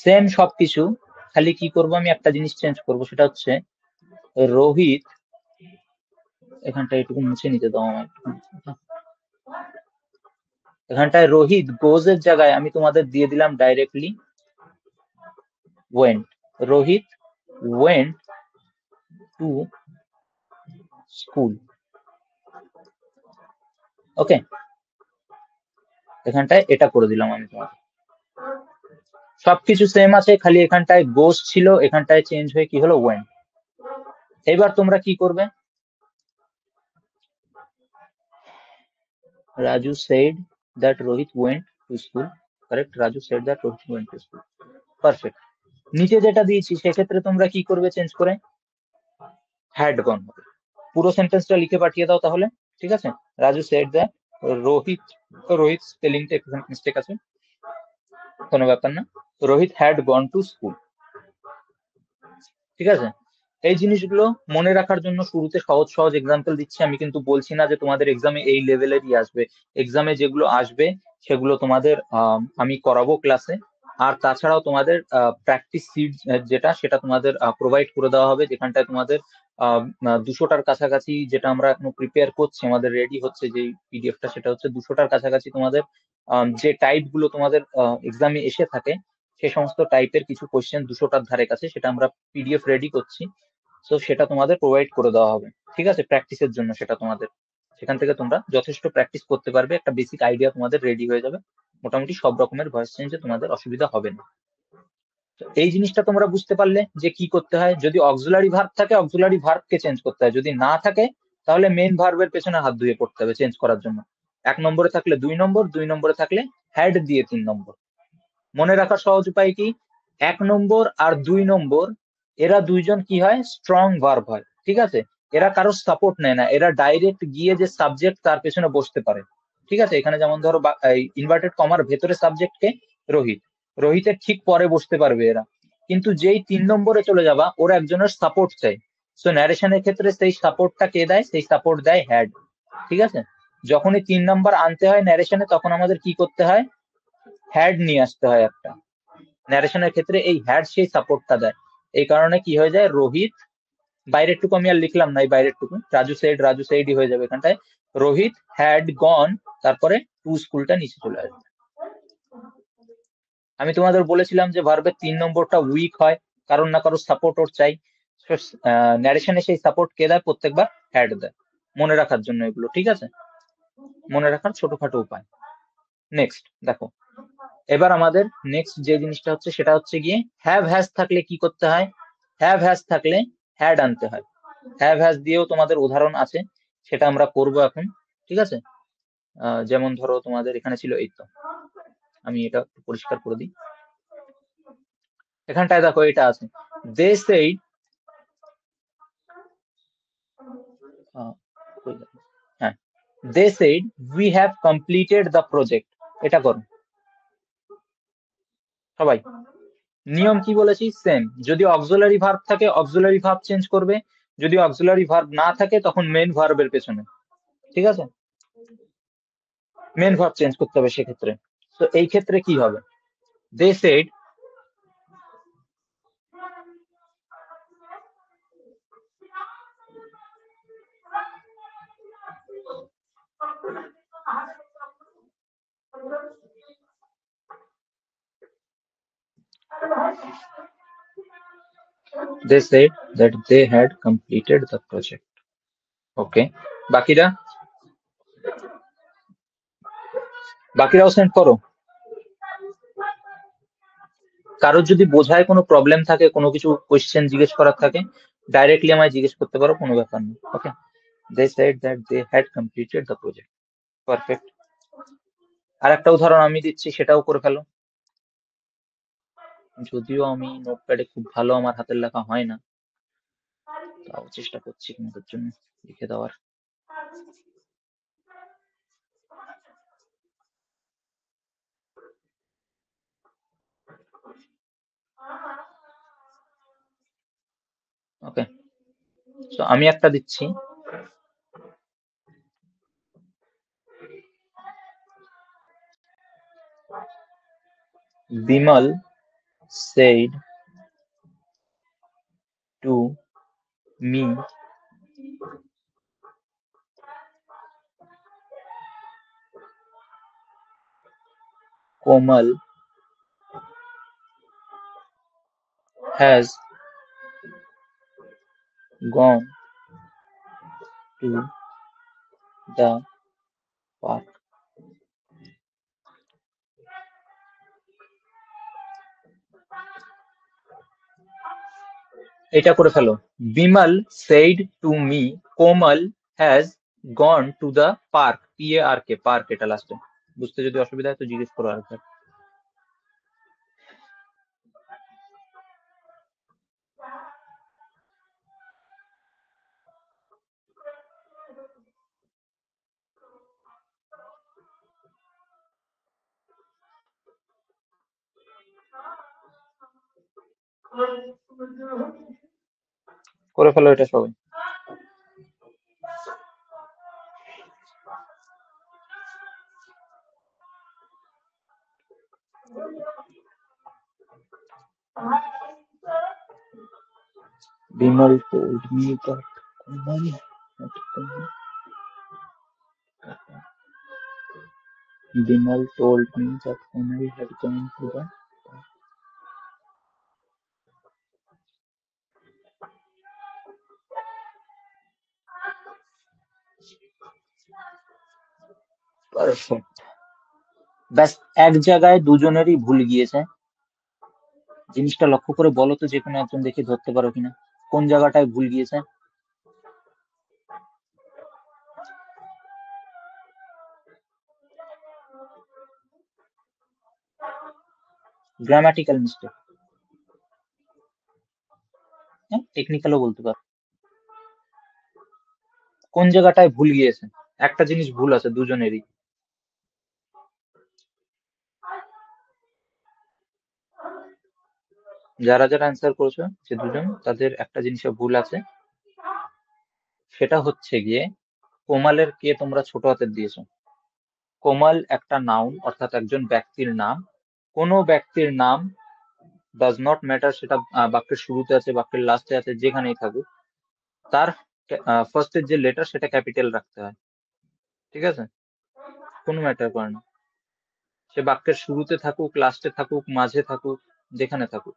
Speaker 1: সেম সবকিছু, খালি কি করব আমি একটা জিনিস চেঞ্জ করব, সেটা হচ্ছে রোহিত, এখানটা একটু মুছে নিতে দাও আমার, এখানটায় রোহিত গোজ এর জায়গায় আমি তোমাদের দিয়ে দিলাম directly went, Rohit went to school. Okay, এখানটায় এটা করে দিলাম আমি তোমাদের, সবকিছু সেম আছে, খালি এখানটায় গোজ ছিল, এখানটায় চেঞ্জ হয়ে কি হলো, ওয়েন্ট। এবার তোমরা কি করবে, Raju said that Rohit went to school, correct, Raju said that Rohit went to school, perfect. নিচে যেটা দিয়েছি সেক্ষেত্রে তোমরা কি করবে, চেঞ্জ করে হ্যাড গন হবে। পুরো সেন্টেন্সটা লিখে পাঠিয়ে দাও তাহলে। ঠিক আছে, রাজু সেড দ্যাট রোহিত, রোহিত স্পেলিংটা একটু মিস্টেক আছে, কোনো ব্যাপার না, Rohit had gone to school. ঠিক আছে, এই জিনিসগুলো মনে রাখার জন্য শুরুতে সহজ সহজ এক্সাম্পল দিচ্ছি, আমি কিন্তু বলছি না যে তোমাদের এক্সামে এই লেভেলেরই আসবে। এক্সামে যেগুলো আসবে সেগুলো তোমাদের আমি করাবো ক্লাসে। আর তাছাড়াও তোমাদের প্র্যাকটিস সিট যেটা, সেটা তোমাদের প্রোভাইড করে দেওয়া হবে, যেখানটায় তোমাদের 200টার কাছাকাছি, যেটা আমরা এখনো প্রিপেয়ার করছি, আমাদের রেডি হচ্ছে যে পিডিএফটা, সেটা হচ্ছে 200টার কাছাকাছি তোমাদের যে টাইপ গুলো তোমাদের এক্সামে এসে থাকে, সে সমস্ত টাইপের কিছু কোশ্চেন 200টার ধারে কাছে, সেটা আমরা পিডিএফ রেডি করছি। তো সেটা তোমাদের প্রোভাইড করে দেওয়া হবে। ঠিক আছে, প্র্যাকটিসের জন্য সেটা তোমাদের, সেখান থেকে তোমরা যথেষ্ট প্র্যাকটিস করতে পারবে, একটা বেসিক আইডিয়া তোমাদের রেডি হয়ে যাবে, মোটামুটি সব রকমের ভয়েস চেঞ্জে তোমাদের অসুবিধা হবে না। তো এই জিনিসটা তোমরা বুঝতে পারলে যে কি করতে হয়, যদি অক্সিলারি ভার্ব থাকে অক্সিলারি ভার্বকে চেঞ্জ করতে হয়, যদি না থাকে তাহলে মেন ভার্বের পেছনে হাত ধুয়ে পড়তে হবে চেঞ্জ করার জন্য। 1 নম্বরে থাকলে 2 নম্বর, 2 নম্বরে থাকলে হ্যাড দিয়ে 3 নম্বর। মনে রাখার সহজ উপায় কি, 1 নম্বর আর 2 নম্বর, এরা দুইজন কি হয়, স্ট্রং ভার্ব হয়। ঠিক আছে, এরা কারোর সাপোর্ট নেয় না, এরা ডাইরেক্ট গিয়ে যে সাবজেক্ট তার পেছনে বসতে পারে। ঠিক আছে, এখানে যেমন ধরো ইনভার্টেড কমার ভেতরে সাবজেক্ট কে? রোহিত। রোহিতের ঠিক পরে বসতে পারবে এরা, কিন্তু যেই 3 নম্বরে চলে যাবা ওরা একজনের সাপোর্ট চাই। সো ন্যারেশনের ক্ষেত্রে সেই সাপোর্টটা কে দেয়? সেই সাপোর্ট দেয় হ্যাড। ঠিক আছে, যখনই 3 নম্বর আনতে হয় ন্যারেশনে তখন আমাদের কি করতে হয়? হ্যাড নিয়ে আসতে হয় একটা। ন্যারেশনের ক্ষেত্রে এই হ্যাড সেই সাপোর্টটা দেয়। এই কারণে কি হয়ে যায়, রোহিত, বাইরের টুকু আমি আর লিখলাম না, এই বাইরের টুকু রাজু সেইডই হয়ে যাবে এখানটায়। রোহিত হ্যাড গন, তারপরে টু স্কুলটা নিচে চলে আসবে। আমি তোমাদের বলেছিলাম যে ভার্বের 3 নম্বরটা উইক হয়, কারণ না কারো সাপোর্ট ওর চাই। ন্যারেশনে সেই সাপোর্ট কে দেয়? প্রত্যেকবার হ্যাড দেয়। মনে রাখার জন্য এগুলো, ঠিক আছে, মনে রাখার ছোটখাটো উপায়। নেক্সট দেখো, এবার আমাদের নেক্সট যে জিনিসটা হচ্ছে সেটা হচ্ছে গিয়ে হ্যাভ হ্যাজ থাকলে কি করতে হয়? হ্যাভ হ্যাজ থাকলে হ্যাড আনতে হয়। হ্যাভ হ্যাজ দিয়েও তোমাদের উদাহরণ আছে, সেটা আমরা করব এখন। ঠিক আছে, যেমন ধরো তোমাদের এখানে ছিল, এই তো আমি এটা একটু পরিষ্কার করে দিই। এখানটায় দেখো এটা আছে, দে সেইড, হ্যাঁ, they said we have completed the project. এটা করো সবাই। নিয়ম কি বলেছি? সেম। যদি অক্সিলারি ভার্ব থাকে অক্সিলারি ভার্ব চেঞ্জ করবে, যদি অক্সিলারি ভার্ব না থাকে তখন মেন ভার্বের পেছনে। ঠিক আছে, মেন ভার্ব চেঞ্জ করতে হবে সেক্ষেত্রে। তো এই ক্ষেত্রে কি হবে? They said, they said that they had completed the project. Okay, বাকিরা, বাকিরাও সেন্ড করো। কারোর যদি বোঝায় কোনো প্রবলেম থাকে, কোনো কিছু কোয়েশ্চেন জিজ্ঞেস করার থাকে, ডাইরেক্টলি আমায় জিজ্ঞেস করতে পারো, কোনো ব্যাপার নেই। Okay, they said that they had completed the project. Perfect. আর একটা উদাহরণ আমি দিচ্ছি, সেটাও করে ফেলো। যদিও আমি নোটপ্যাডে খুব ভালো আমার হাতের লেখা হয় না, তাও চেষ্টা করছি তোমাদের জন্য লিখে দেওয়ার। ওকে, তো আমি একটা দিচ্ছি। Bimal said to me Komal has gone to the park. এটা করে ফেলো। Bimal said to me Komal has gone to the park. PARK, park, এটা লাস্টে। বুঝতে যদি অসুবিধা হয় তো জিজ্ঞেস করো আরেকবার। করে ফেলো এটা সবাই। Bimal told me that Komal had gone. Bimal told me that Komal had gone to the perfect. ব্যাস, এক জায়গায় দুজনেরই ভুল গিয়েছে। জিনিসটা লক্ষ্য করে বলো তো, যে কোনো একজন দেখে ধরতে পারো কিনা কোন জায়গাটায় ভুল গিয়েছে। গ্রামাটিক্যাল মিস্টেক, হ্যাঁ, টেকনিক্যালও বলতে পারো। কোন জায়গাটায় ভুল গিয়েছে? একটা জিনিস ভুল আছে দুজনেরই। যারা যারা অ্যান্সার করেছো যে দুজন, তাদের একটা জিনিসে ভুল আছে, সেটা হচ্ছে গিয়ে কোমালের কে তোমরা ছোট হাতের দিয়েছো। কোমাল একটা নাউন, অর্থাৎ একজন ব্যক্তির নাম। কোনো ব্যক্তির নাম, ডাজ নট ম্যাটার সেটা বাক্যের শুরুতে আছে, বাক্যের লাস্টে আছে, যেখানেই থাকুক, তার ফার্স্টের যে লেটার সেটা ক্যাপিটাল রাখতে হয়। ঠিক আছে? কোনো ম্যাটার করে না, সে বাক্যের শুরুতে থাকুক, লাস্টে থাকুক, মাঝে থাকুক, যেখানে থাকুক,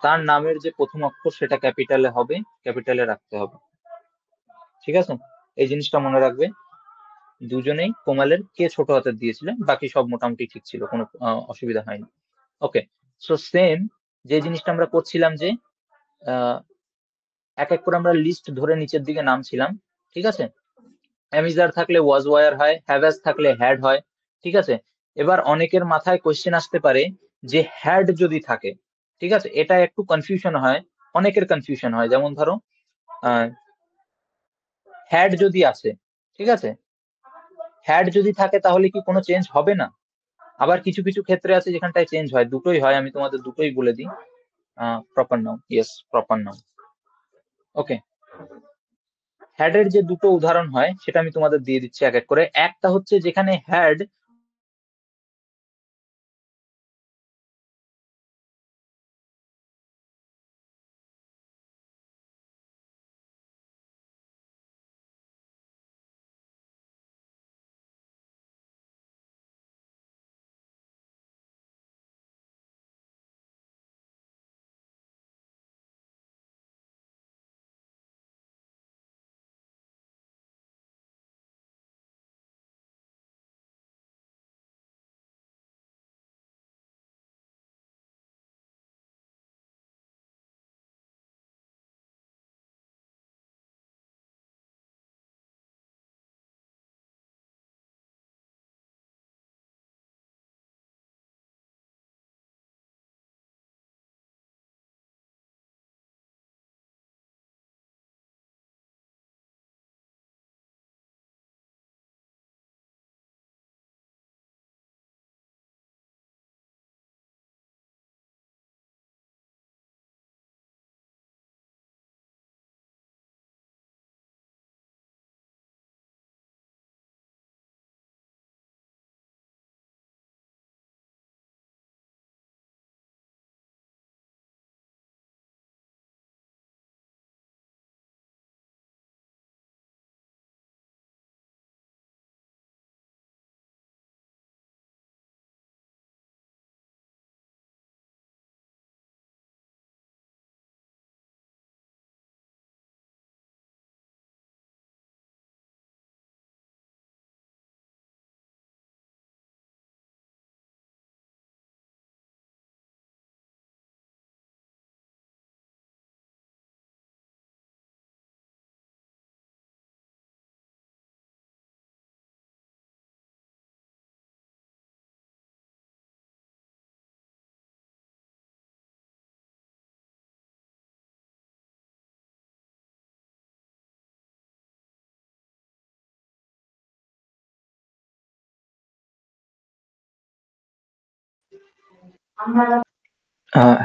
Speaker 1: তার নামের যে প্রথম অক্ষর সেটা ক্যাপিটালে হবে, ক্যাপিটালে রাখতে হবে। ঠিক আছে? এই জিনিসটা মনে রাখবে। দুজনেই কোমালের কে ছোট হাতের দিয়েছিলেন, বাকি সব মোটামুটি ঠিক ছিল, কোনো অসুবিধা হয়নি। ওকে, সো সেম যে জিনিসটা আমরা করছিলাম যে আহ, এক এক করে আমরা লিস্ট ধরে নিচের দিকে নামছিলাম। ঠিক আছে? অ্যামিজার থাকলে ওয়াজ ওয়ার হয়, হ্যাভাস থাকলে হ্যাড হয়। ঠিক আছে? এবার অনেকের মাথায় কোশ্চেন আসতে পারে যে হ্যাড যদি থাকে, ঠিক আছে, এটা একটু কনফিউশন হয়, অনেকের কনফিউশন হয়। যেমন ধরো হ্যাড যদি আছে, ঠিক আছে, হ্যাড যদি থাকে তাহলে কি কোনো চেঞ্জ হবে না? আবার কিছু কিছু ক্ষেত্রে আছে যেখানটায় চেঞ্জ হয়, দুটোই হয়, আমি তোমাদের দুটোই বলে দিই। Proper noun, yes, proper noun. Okay, had এর যে দুটো উদাহরণ হয় সেটা আমি তোমাদের দিয়ে দিচ্ছি এক এক করে। একটা হচ্ছে যেখানে had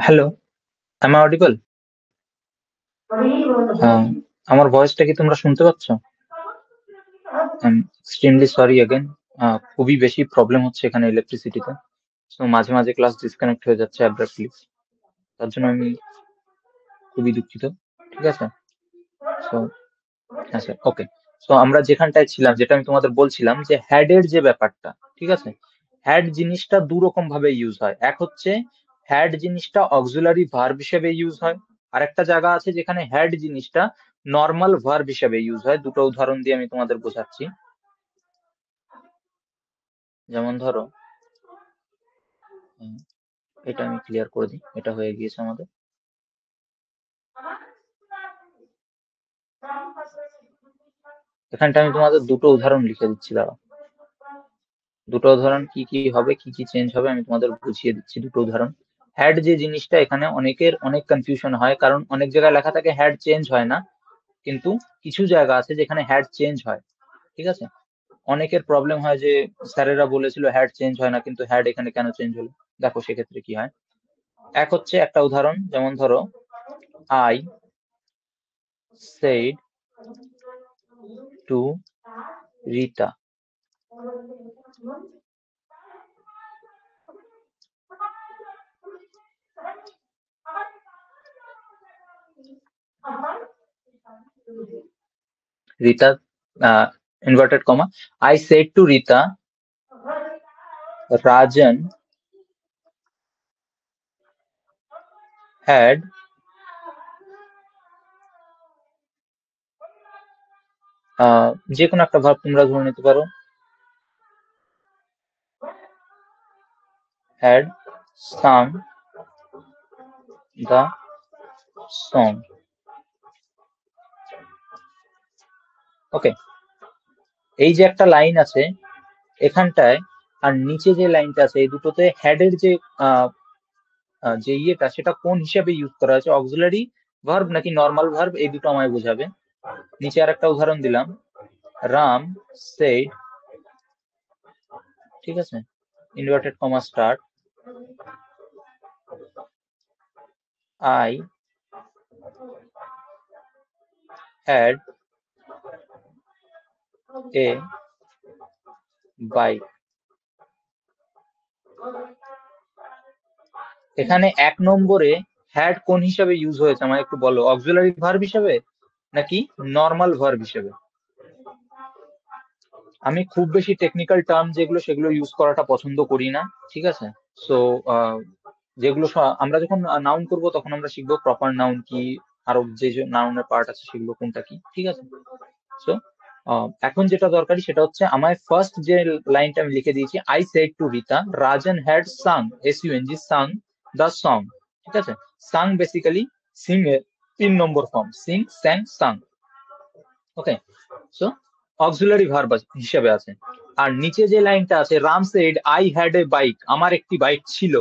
Speaker 1: hello, am I audible? আমার ভয়েসটা কি তোমরা শুনতে পাচ্ছ? এক্সট্রিমলি সরি অ্যাগেন, খুবই বেশি প্রবলেম হচ্ছে এখানে ইলেকট্রিসিটিতে। তো মাঝে মাঝে ক্লাস ডিসকানেক্ট হয়ে যাচ্ছে অ্যাব্রাপ্টলি, তার জন্য আমি খুবই দুঃখিত। ঠিক আছে? সো আচ্ছা, ওকে। সো আমরা যেখানটায় ছিলাম, যেটা আমি তোমাদের বলছিলাম যে হ্যাড এর যে ব্যাপারটা, ঠিক আছে, হ্যাড জিনিসটা দু রকম ভাবে ইউজ হয়। এক হচ্ছে হ্যাড জিনিসটা অক্সিলারি ভার্ব হিসেবে ইউজ হয়, আর একটা জায়গা আছে যেখানে হ্যাড জিনিসটা নর্মাল ভার্ব হিসেবে ইউজ হয়। দুটো উদাহরণ দিয়ে আমি তোমাদের বোঝাচ্ছি। যেমন ধরো, উম, এটা আমি ক্লিয়ার করে দিই, এটা হয়ে গিয়েছে আমাদের। এখানটা আমি তোমাদের দুটো উদাহরণ লিখে দিচ্ছি, দাঁড়াও। দুটো উদাহরণ কি কি হবে, কি কি চেঞ্জ হবে, আমি তোমাদের বুঝিয়ে দিচ্ছি। দুটো উদাহরণ। হ্যাড যে জিনিসটা, এখানে অনেকের অনেক কনফিউশন হয়, কারণ অনেক জায়গায় লেখা থাকে হ্যাড চেঞ্জ হয় না, কিন্তু কিছু জায়গা আছে যেখানে হ্যাড চেঞ্জ হয়। ঠিক আছে? অনেকের প্রবলেম হয় যে স্যারেরা বলেছিল হ্যাড চেঞ্জ হয় না, কিন্তু হ্যাড এখানে কেন চেঞ্জ হলো। দেখো সেক্ষেত্রে কি হয়। এক হচ্ছে একটা উদাহরণ, যেমন ধরো I said to Rita. Rita, inverted comma, I said to Rita Rajan had যে কোনো একটা ভার্ব তোমরা ধরে নিতে পারো, had sung the song. ওকে, এই যে একটা লাইন আছে এখানটায় আর নিচে যে লাইনটা আছে, এই দুটোতে হ্যাড এর যে আহ, যে ইয়েটা সেটা কোন হিসাবে ইউজ করা হয়েছে, অক্সিলারি ভার্ব নাকি নর্মাল ভার্ব, এই দুটো আমায় বোঝাবে। নিচে আর একটা উদাহরণ দিলাম, রাম সেড, ঠিক আছে, inverted comma start, I had a bike. এখানে এক নম্বরে হ্যাড কোন হিসাবে ইউজ হয়েছে আমায় একটু বলো, অক্সিলারি ভার্ব হিসাবে নাকি নর্মাল ভার্ব হিসেবে? আমি খুব বেশি টেকনিক্যাল টার্ম যেগুলো সেগুলো ইউজ করাটা পছন্দ করি না, ঠিক আছে। সো যেগুলো আমরা যখন নাউন করব তখন আমরা শিখবো প্রপার নাউন কি, আরো যে যে নাউনের পার্ট আছে সেগুলো কোনটা কি, ঠিক আছে। সো এখন যেটা দরকারি সেটা হচ্ছে আমায় ফার্স্ট যে লাইনটা আমি লিখে দিয়েছি, I said to Rita Rajan had sung, SUNG, sung the song, ঠিক আছে। সাং বেসিক্যালি সিং এর 3 নম্বর form, sing, sang, sung. Okay, so auxiliary verb হিসেবে আছে। আর নিচে যে লাইনটা আছে, Ram said I had a bike, আমার একটি বাইক ছিল,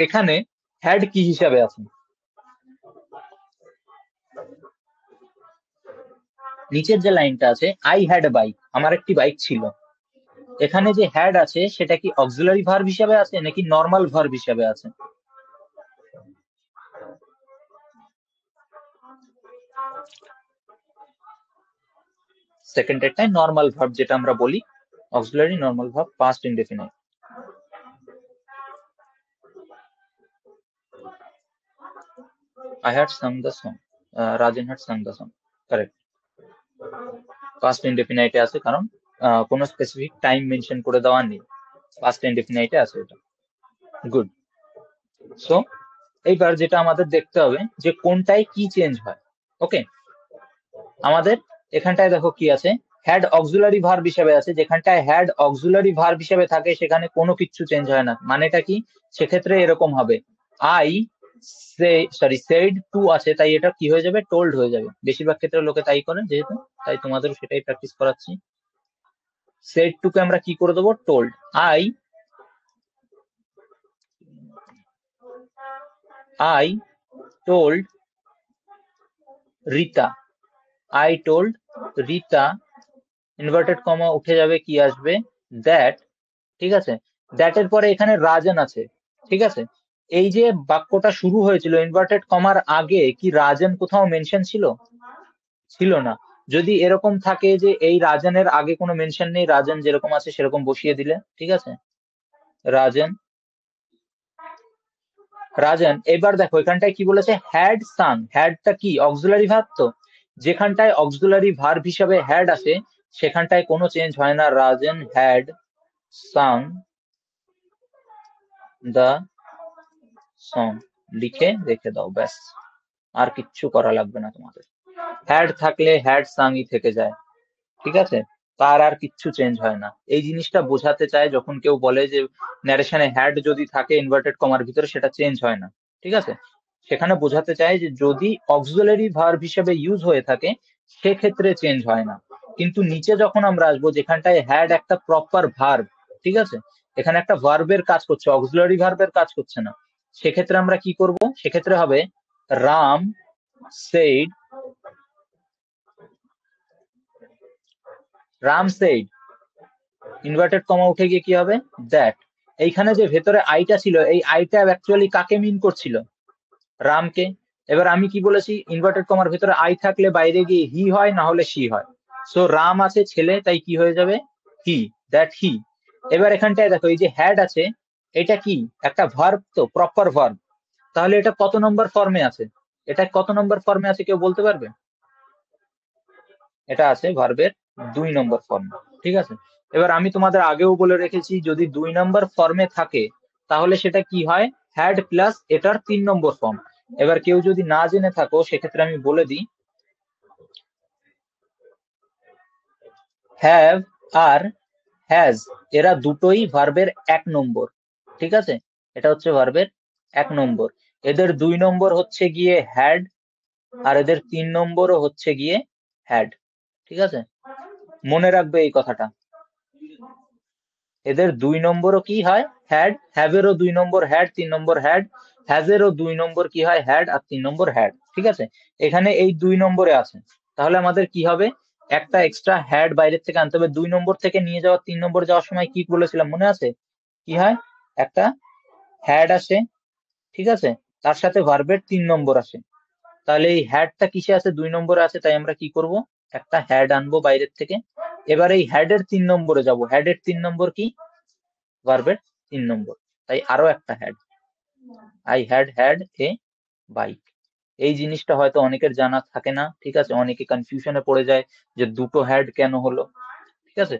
Speaker 1: এখানে হ্যাড কি হিসাবে আছে? নিচের যে লাইনটা আছে, আই হ্যাড এ বাইক, আমার একটি বাইক ছিল, এখানে যে হ্যাড আছে সেটা কি অক্সিলারি ভার্ব হিসাবে আছে নাকি নর্মাল ভার্ব হিসাবে আছে? সেকেন্ডেরটাই নর্মাল ভার্ব, যেটা আমরা বলি auxiliary normal verb past indefinite. I had sung the song, Rajan had sung the song, correct. Past ইনডেফিনাইটে আছে কারণ কোনো স্পেসিফিক টাইম মেনশন করে দেওয়া নেই, পাস্ট ইনডেফিনাইটে আছে এটা। গুড। সো এইবার যেটা আমাদের দেখতে হবে যে কোনটায় কি চেঞ্জ হয়। ওকে, আমাদের এখানটায় দেখো কি আছে, হ্যাড অক্সিলারি ভার্ব হিসেবে আছে, যেখানটায় হ্যাড অক্সিলারি ভার্ব হিসেবে থাকে সেখানে কোনো কিছু চেঞ্জ হয় না। মানেটা কি? সেক্ষেত্রে এরকম হবে, আই সেড টু আছে তাই এটা কি হয়ে যাবে, টোল্ড হয়ে যাবে। বেশিরভাগ ক্ষেত্রে লোকে তাই করে, যেহেতু তাই তোমাদের সেটাই প্র্যাকটিস করাচ্ছি। সেড টু কে আমরা কি করে দেবো, told. I I told Rita, I told Rita, inverted comma উঠে যাবে, কি আসবে, দ্যাট, ঠিক আছে। দ্যাট এর পরে এখানে রাজন আছে, ঠিক আছে। এই যে বাক্যটা শুরু হয়েছিল ইনভার্টেড কমার আগে, কি রাজন কোথাও মেনশন ছিল? ছিল না। যদি এরকম থাকে যে এই রাজনের আগে কোনো মেনশন নেই, রাজন যেরকম আছে সেরকম বসিয়ে দিলে, ঠিক আছে, রাজন, রাজন। এবার দেখো এখানটায় কি বলেছে, হ্যাড সাং, হ্যাডটা কি অক্সিলারি ভার্ব, তো যেখানটায় অক্সিলারি ভার্ব হিসাবে হ্যাড আসে সেখানটায় কোনো চেঞ্জ হয় না, রাজন হ্যাড সাং দ্য সং, লিখে রেখে দাও, ব্যাস, আর কিচ্ছু করা লাগবে না তোমাদের। হ্যাড থাকলে হ্যাড সাংই থেকে যায়, ঠিক আছে, তার আর কিচ্ছু চেঞ্জ হয় না। এই জিনিসটা বোঝাতে চায় যখন কেউ বলে যে ন্যারেশনে হ্যাড যদি থাকে ইনভার্টেড কমার ভিতরে সেটা চেঞ্জ হয় না, ঠিক আছে। সেখানে বোঝাতে চায় যে যদি অক্সিলারি ভার্ব হিসেবে ইউজ হয়ে থাকে সেক্ষেত্রে চেঞ্জ হয় না। কিন্তু নিচে যখন আমরা আসবো যেখানটায় হ্যাড একটা প্রপার ভার্ব, ঠিক আছে, এখানে একটা ভার্বের কাজ করছে, অক্সিলারি ভার্বের কাজ করছে না, সেক্ষেত্রে আমরা কি করব, সেক্ষেত্রে হবে Ram said, Ram said, inverted comma উঠে গিয়ে কি হবে, দ্যাট। এইখানে যে ভেতরে আইটা ছিল, এই আইটা অ্যাকচুয়ালি কাকে মিন করছিল? রামকে। এবার আমি কি বলেছি, ইনভার্টেড কমার ভেতরে আই থাকলে বাইরে গিয়ে হি হয়, না হলে সি হয়। সো রাম আছে ছেলে, তাই কি হয়ে যাবে? হি, দ্যাট হি। এবার এখানটায় দেখো, এই যে হ্যাড আছে, এটা কি একটা ভার্ব, তো প্রপার ভার্ব। তাহলে এটা কত নম্বর ফর্মে আছে? এটা কত নম্বর ফর্মে আছে কেউ বলতে পারবে? এটা আছে ভার্বের 2 নম্বর ফর্মে। ঠিক আছে, এবার আমি তোমাদের আগেও বলে রেখেছি, যদি 2 নম্বর ফর্মে থাকে তাহলে সেটা কি হয়? হ্যাড প্লাস এটার 3 নম্বর ফর্ম। এবার কেউ যদি না জেনে থাকো সেক্ষেত্রে আমি বলে দিই, হ্যাভ আর হ্যাজ, এরা দুটোই ভার্বের 1 নম্বর। ঠিক আছে, এটা হচ্ছে ভার্বের 1 নম্বর। এদের 2 নম্বর হচ্ছে গিয়ে হ্যাড, আর এদের 3 নম্বরও হচ্ছে গিয়ে হ্যাড। ঠিক আছে, মনে রাখবে এই কথাটা। এদের 2 নম্বরও কি হয়? হ্যাড। হ্যাভেরও 2 নম্বর হ্যাড, 3 নম্বর হ্যাড। হ্যাজেরও 2 নম্বর কি হয়? হ্যাড, আর 3 নম্বর হ্যাড। ঠিক আছে, এখানে এই 2 নম্বরে আছে। তাহলে আমাদের কি হবে? একটা এক্সট্রা হ্যাড বাইরের থেকে আনতে হবে। 2 নম্বর থেকে নিয়ে যাওয়া 3 নম্বর যাওয়ার সময় কি বলেছিলাম মনে আছে? কি হয়? একটা হ্যাড আসে, ঠিক আছে, তার সাথে ভার্বের 3 নম্বর আসে। তাহলে এই হ্যাডটা কিসে আছে? 2 নম্বরে আছে, তাই আমরা কি করব? একটা হ্যাড আনবো বাইরের থেকে। এবার এই হ্যাডের 3 নম্বরে যাব। হ্যাডের 3 নম্বর কি? ভার্বের 3 নম্বর। তাই আরো একটা had. I had had a bike. এই জিনিসটা হয়তো অনেকের জানা থাকে না। ঠিক আছে, অনেকে কনফিউশনে পড়ে যায় যে দুটো হ্যাড কেন হলো। ঠিক আছে,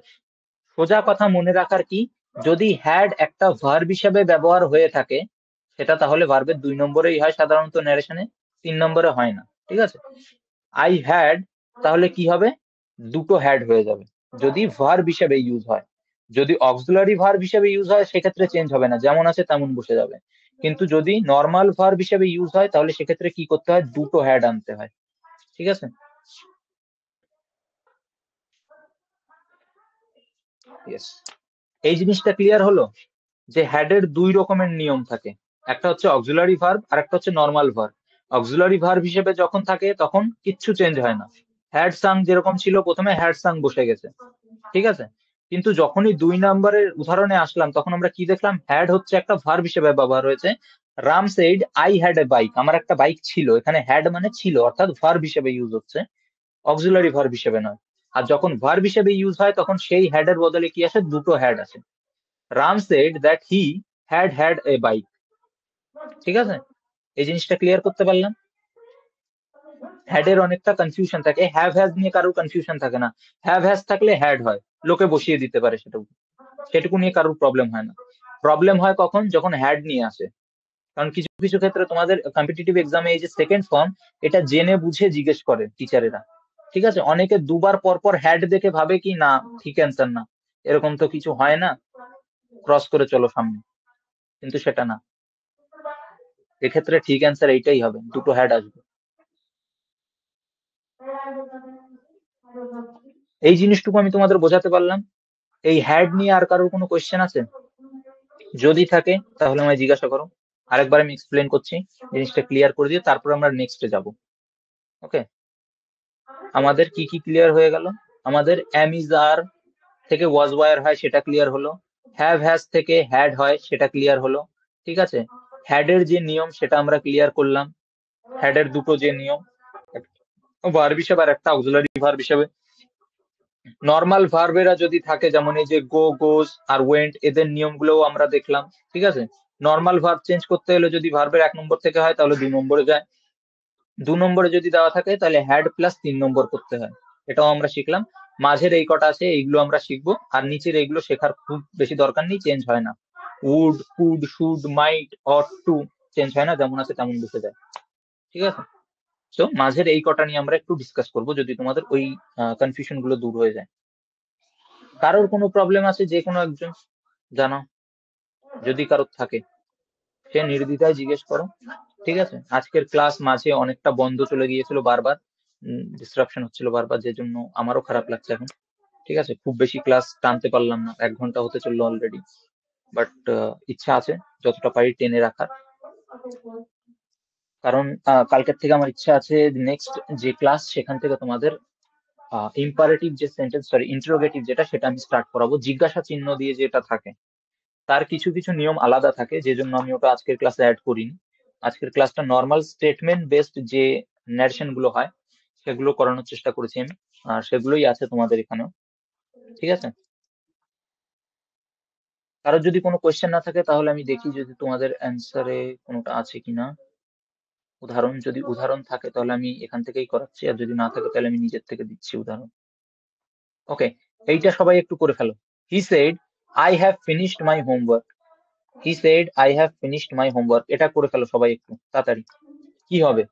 Speaker 1: সোজা কথা মনে রাখার কি, যদি হ্যাড একটা ভার্ব হিসেবে ব্যবহার হয়ে থাকে সেটা তাহলে ভার্বের 2 নম্বরেই হয় সাধারণত, ন্যারেশনে 3 নম্বরে হয় না। ঠিক আছে, আই হ্যাড, তাহলে কি হবে? দুটো হ্যাড হয়ে যাবে যদি ভার্ব হিসেবে ইউজ হয়। যদি অক্সিলারি ভার্ব হিসেবে ইউজ হয় সেক্ষেত্রে চেঞ্জ হবে না, যেমন আছে তেমন বসে যাবে। কিন্তু যদি নর্মাল ভার্ব হিসেবে ইউজ হয় তাহলে সেক্ষেত্রে কি করতে হয়? দুটো হ্যাড আনতে হয়। ঠিক আছে, ইয়েস। এই জিনিসটা ক্লিয়ার হলো যে হ্যাডের 2 রকমের নিয়ম থাকে। একটা হচ্ছে অক্সিলারি ভার্ব, আর একটা হচ্ছে নর্মাল ভার্ব। অক্সিলারি ভার্ব হিসেবে যখন থাকে তখন কিচ্ছু চেঞ্জ হয় না। হ্যাড সাং যেরকম ছিল প্রথমে, হ্যাড সাং বসে গেছে। ঠিক আছে, কিন্তু যখনই 2 নম্বরের উদাহরণে আসলাম তখন আমরা কি দেখলাম? হ্যাড হচ্ছে একটা ভার্ব হিসেবে ব্যবহার হয়েছে। Ram said I had a bike, আমার একটা বাইক ছিল। এখানে হ্যাড মানে ছিল, অর্থাৎ ভার্ব হিসেবে ইউজ হচ্ছে, অক্সিলারি ভার্ব হিসেবে নয়। আর যখন ভার্ব হিসেবে ইউজ হয় তখন সেই হ্যাড এর বদলে কি আসে? দুটো হ্যাড আসে। Ram shed that he had had a bike. ঠিক আছে, এই জিনিসটা ক্লিয়ার করতে পারলাম। হ্যাড এর অনেকটা কনফিউশন থাকে, হ্যাভ হ্যাজ নিয়ে কারোর কনফিউশন থাকে না। হ্যাভ হ্যাজ থাকলে হ্যাড হয়, লোকে বসিয়ে দিতে পারে সেটুকু, সেটুকু নিয়ে কারোর প্রবলেম হয় না। প্রবলেম হয় কখন? যখন হ্যাড নিয়ে আসে। কারণ কিছু কিছু ক্ষেত্রে তোমাদের কম্পিটিটিভ এক্সামে এই যে সেকেন্ড ফর্ম, এটা জেনে বুঝে জিজ্ঞেস করে টিচারেরা। ঠিক আছে, অনেকে দুবার পর পর হ্যাড দেখে ভাবে কি না ঠিক অ্যান্সার না, এরকম তো কিছু হয় না, ক্রস করে চলো সামনে, কিন্তু সেটা না। এক্ষেত্রে ঠিক অ্যান্সার এইটাই হবে, দুটো হ্যাড আসবে। এই জিনিসটুকু আমি তোমাদের বোঝাতে পারলাম। এই হ্যাড নিয়ে আর কারোর কোনো কোয়েশ্চেন আছে? যদি থাকে তাহলে আমায় জিজ্ঞাসা করো। আরেকবার আমি এক্সপ্লেন করছি, জিনিসটা ক্লিয়ার করে দিয়ে তারপর আমরা নেক্সটে যাব। ওকে, আমাদের কি কি ক্লিয়ার হয়ে গেল? আমাদের এম ইজ আর থেকে ওয়াজ ওয়ার হয় সেটা ক্লিয়ার হলো। হ্যাভ হ্যাজ থেকে হ্যাড হয় সেটা ক্লিয়ার হলো। ঠিক আছে, হ্যাড এর যে নিয়ম সেটা আমরা ক্লিয়ার করলাম। হ্যাড এর দুটো যে নিয়ম, ভার্ব হিসেবে আর একটা অক্সিলারি ভার্ব হিসেবে। নর্মাল ভার্বেরা যদি থাকে, যেমন এই যে গো, গোজ আর ওয়েন্ট, এদের নিয়মগুলোও আমরা দেখলাম। ঠিক আছে, নর্মাল ভার্ব চেঞ্জ করতে হলে যদি ভার্বের 1 নম্বর থেকে হয় তাহলে 2 নম্বরে যায়। 2 নম্বরে যদি দেওয়া থাকে তাহলে হ্যাড প্লাস 3 নম্বর করতে হয়। এটাও আমরা শিখলাম। মাঝের এই কটা আছে এইগুলো আমরা শিখবো, আর নিচের এইগুলো শেখার খুব বেশি দরকার নেই, চেঞ্জ হয় না। Would, could, should, might, ought to change হয় না, যেমন আছে তেমন বসে যায়। ঠিক আছে, তো মাঝের এই কটা নিয়ে আমরা একটু ডিসকাস করবো যদি তোমাদের ওই কনফিউশন গুলো দূর হয়ে যায়। কারোর কোনো প্রবলেম আছে যে কোনো একজন জানাও, যদি কারোর থাকে সে নির্দ্বিধায় জিজ্ঞেস করো। ঠিক আছে, আজকের ক্লাস মাঝে অনেকটা বন্ধ চলে গিয়েছিল, বারবার ডিস্ট্রাকশন হচ্ছিল বারবার, যে জন্য আমারও খারাপ লাগছে এখন। ঠিক আছে, খুব বেশি ক্লাস টানতে পারলাম না, 1 ঘন্টা হতে চললো অলরেডি। বাট ইচ্ছা আছে যতটা পারি টেনে রাখার। কারণ কালকের থেকে আমার ইচ্ছা আছে নেক্সট যে ক্লাস সেখান থেকে তোমাদের ইম্পারেটিভ যে সেন্টেন্স, সরি ইন্টারোগেটিভ যেটা, সেটা আমি স্টার্ট করাবো, জিজ্ঞাসা চিহ্ন দিয়ে যেটা থাকে। তার কিছু কিছু নিয়ম আলাদা থাকে, যে জন্য আমি ওটা আজকের ক্লাসে অ্যাড করিনি। আজকের ক্লাসটা নর্মাল স্টেটমেন্ট বেসড যে ন্যারেশন গুলো হয় সেগুলো করানোর চেষ্টা করেছি আমি, আর সেগুলোই আছে তোমাদের এখানেও। ঠিক আছে, কারোর যদি কোনো কোয়েশ্চেন না থাকে তাহলে আমি দেখি যদি তোমাদের অ্যান্সারে কোনোটা আছে কিনা। উদাহরণ, যদি উদাহরণ থাকে তাহলে আমি এখান থেকেই করাচ্ছি, আর যদি না থাকে তাহলে আমি নিজের থেকে দিচ্ছি উদাহরণ। ওকে, এইটা সবাই একটু করে ফেলো। He said I have finished my homework. He said I have finished my homework, এটা করে ফেলো সবাই একটু তাড়াতাড়ি। কি হবে?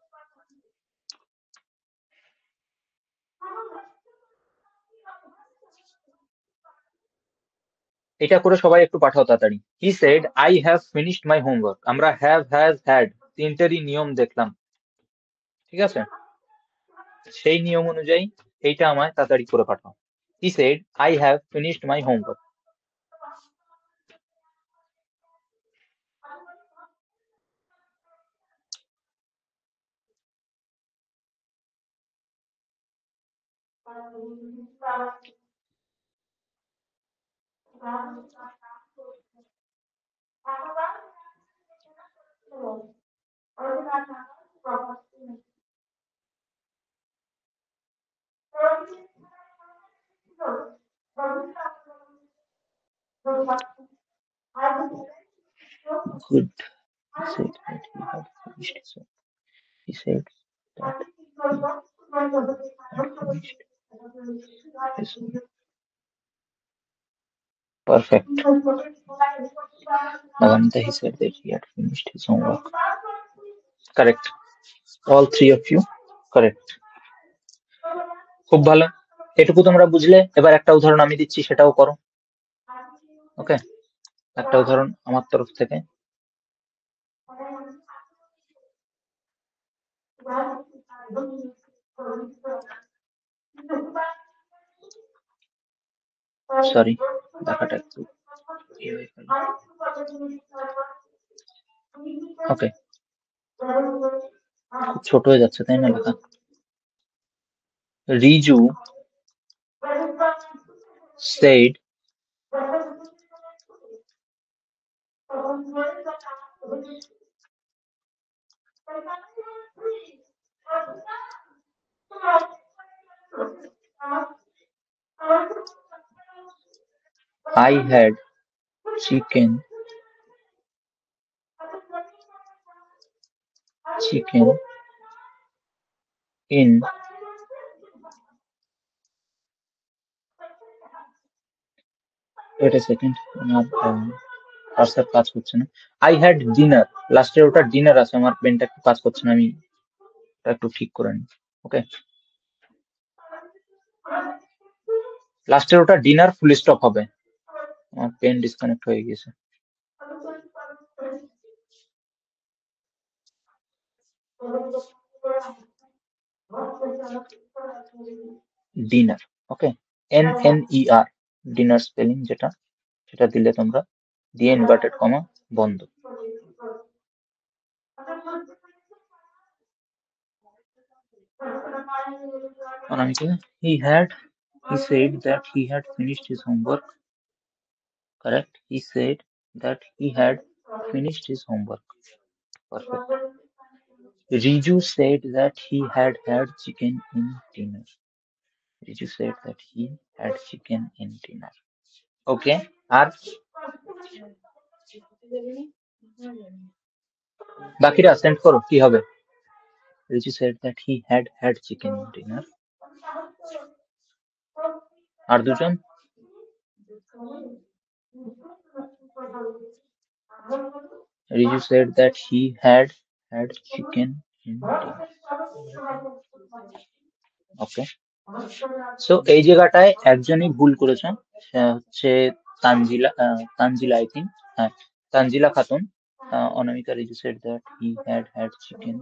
Speaker 1: এটা করে সবাই একটু পাঠাও তাড়াতাড়ি। হি said I have finished my homework, আমরা হ্যাভ, হ্যাজ, হ্যাড তিনটেরই নিয়ম দেখলাম। ঠিক আছে, সেই নিয়ম অনুযায়ী এইটা আমায় তাড়াতাড়ি করে পাঠাও। He said I have finished my homework. Good. He said that he had finished his work. He said that he had finished his work. Perfect. Nagamita, he said that he had finished his homework. Correct. All three of you correct. খুব ভালো, এটুকু তোমরা বুঝলে। এবার একটা উদাহরণ আমি দিচ্ছি, সেটাও করো। ওকে, একটা উদাহরণ আমার তরফ থেকে। সরি, দেখাটা একটু ইয়ে হয়ে গেল। ওকে, খুব ছোট হয়ে যাচ্ছে তাই না লেখা? Riju said I had chicken in wait a second, আমার কার্সার কাজ করছে না। I had dinner, লাস্টের ওটা ডিনার আছে, আমার পেনটা একটু কাজ করছে না, আমি ওটা একটু ঠিক করে নিই। ওকে, লাস্টের ওটা ডিনার ফুল স্টপ হবে। আমার পেন ডিসকানেক্ট হয়ে গেছে। ডিনার, ওকে, NNER, ডিনার স্পেলিং যেটা, সেটা দিলে তোমরা, দিয়ে ইনভার্টেড কমা বন্ধ। অনামিকা, he said that he had finished his homework. Correct, he said that he had finished his homework. Perfect. Riju said that he had had chicken in dinner. Riju said that he had chicken in dinner. Okay, আর বাকিটা send করো কি হবে। Riju said that he had had chicken in dinner. আর দুজন, Riju said that he had had chicken in dinner. Okay, so এই জায়গাটায় একজনই ভুল করেছে, সে হচ্ছে তানজিলা, তানজিলা আই থিঙ্ক, হ্যাঁ তানজিলা খাতুন। অনামিকা, Riju said that he had had chicken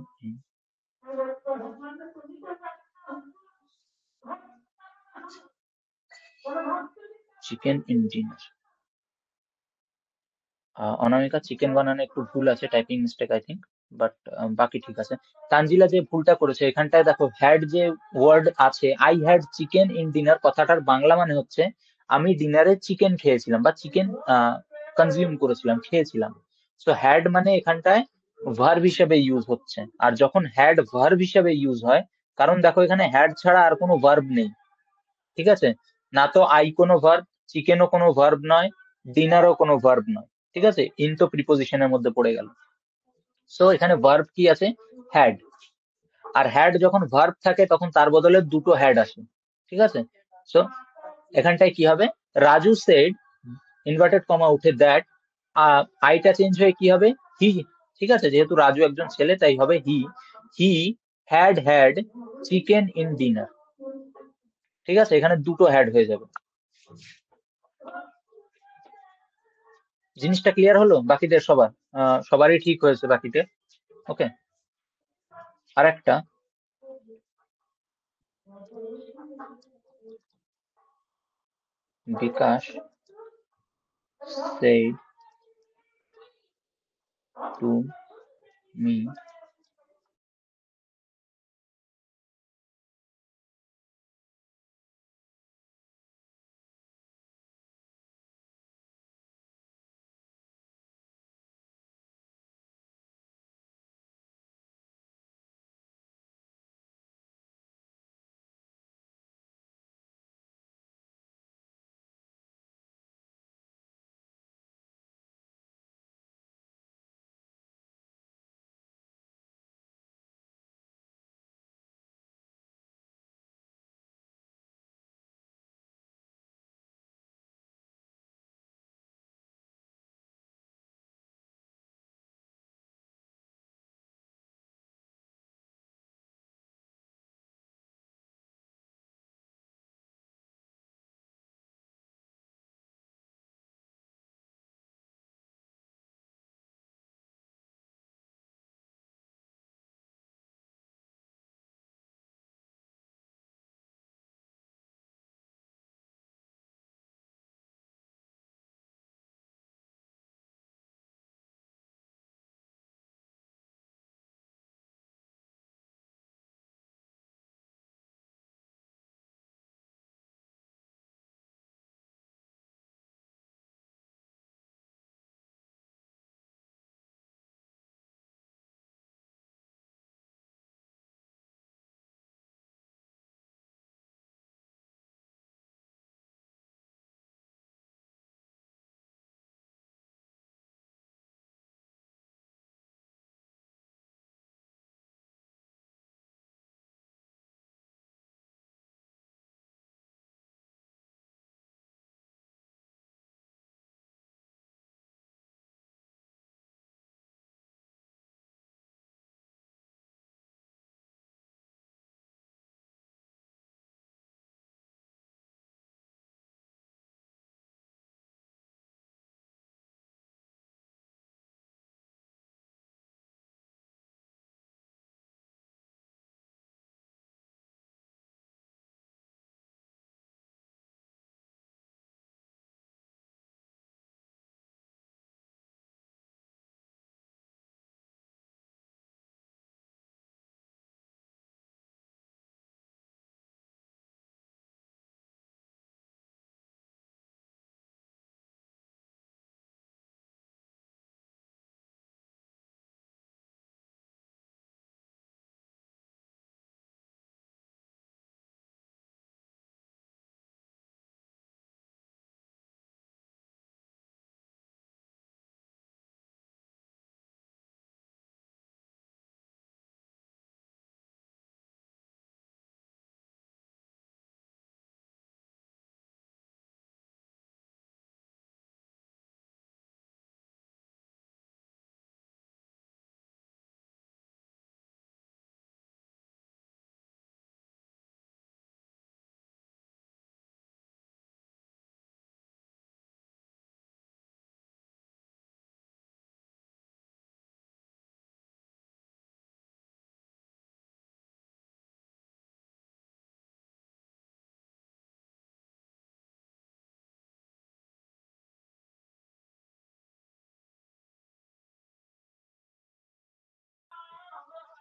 Speaker 1: in dinner. Anamika, chicken বানানো একটু ভুল আছে, typing mistake I think, but বাকি ঠিক আছে। তানজিলা যে ভুলটা করেছে এখানটায় দেখো, হ্যাড যে ওয়ার্ড আছে, I had chicken in dinner, কথাটার বাংলা মানে হচ্ছে আমি ডিনারে চিকেন খেয়েছিলাম, বা চিকেন কনজিউম করেছিলাম, খেয়েছিলাম। সো হ্যাড মানে এখানটায় ভার্ব হিসেবে ইউজ হচ্ছে। আর যখন হ্যাড ভার্ব হিসেবে ইউজ হয়, কারণ দেখো এখানে হ্যাড ছাড়া আর কোনো ভার্ব নেই, ঠিক আছে? না তো আই কোনো ভার্ব, চিকেনও কোনো ভার্ব নয়, ডিনারও কোনো ভার্ব নয়, ঠিক আছে? ইন তো প্রিপোজিশনের মধ্যে পড়ে গেল। সো এখানে ভার্ব কি আছে? হ্যাড। আর হ্যাড যখন ভার্ব থাকে তখন তার বদলে দুটো হ্যাড আসে, ঠিক আছে? সো এখানটায় কি হবে? রাজু সেড, ইনভার্টেড কমা উঠে দ্যাট, আইটা চেঞ্জ হয়ে কি হবে? হি। ঠিক আছে, যেহেতু রাজু একজন ছেলে তাই হবে he. He had had chicken in dinner. ঠিক আছে, এখানে দুটো হ্যাড হয়ে যাবে। জিনিসটা ক্লিয়ার হলো বাকিদের সবার? সবারই ঠিক হয়েছে বাকিতে? ওকে। আর একটা, বিকাশ said to me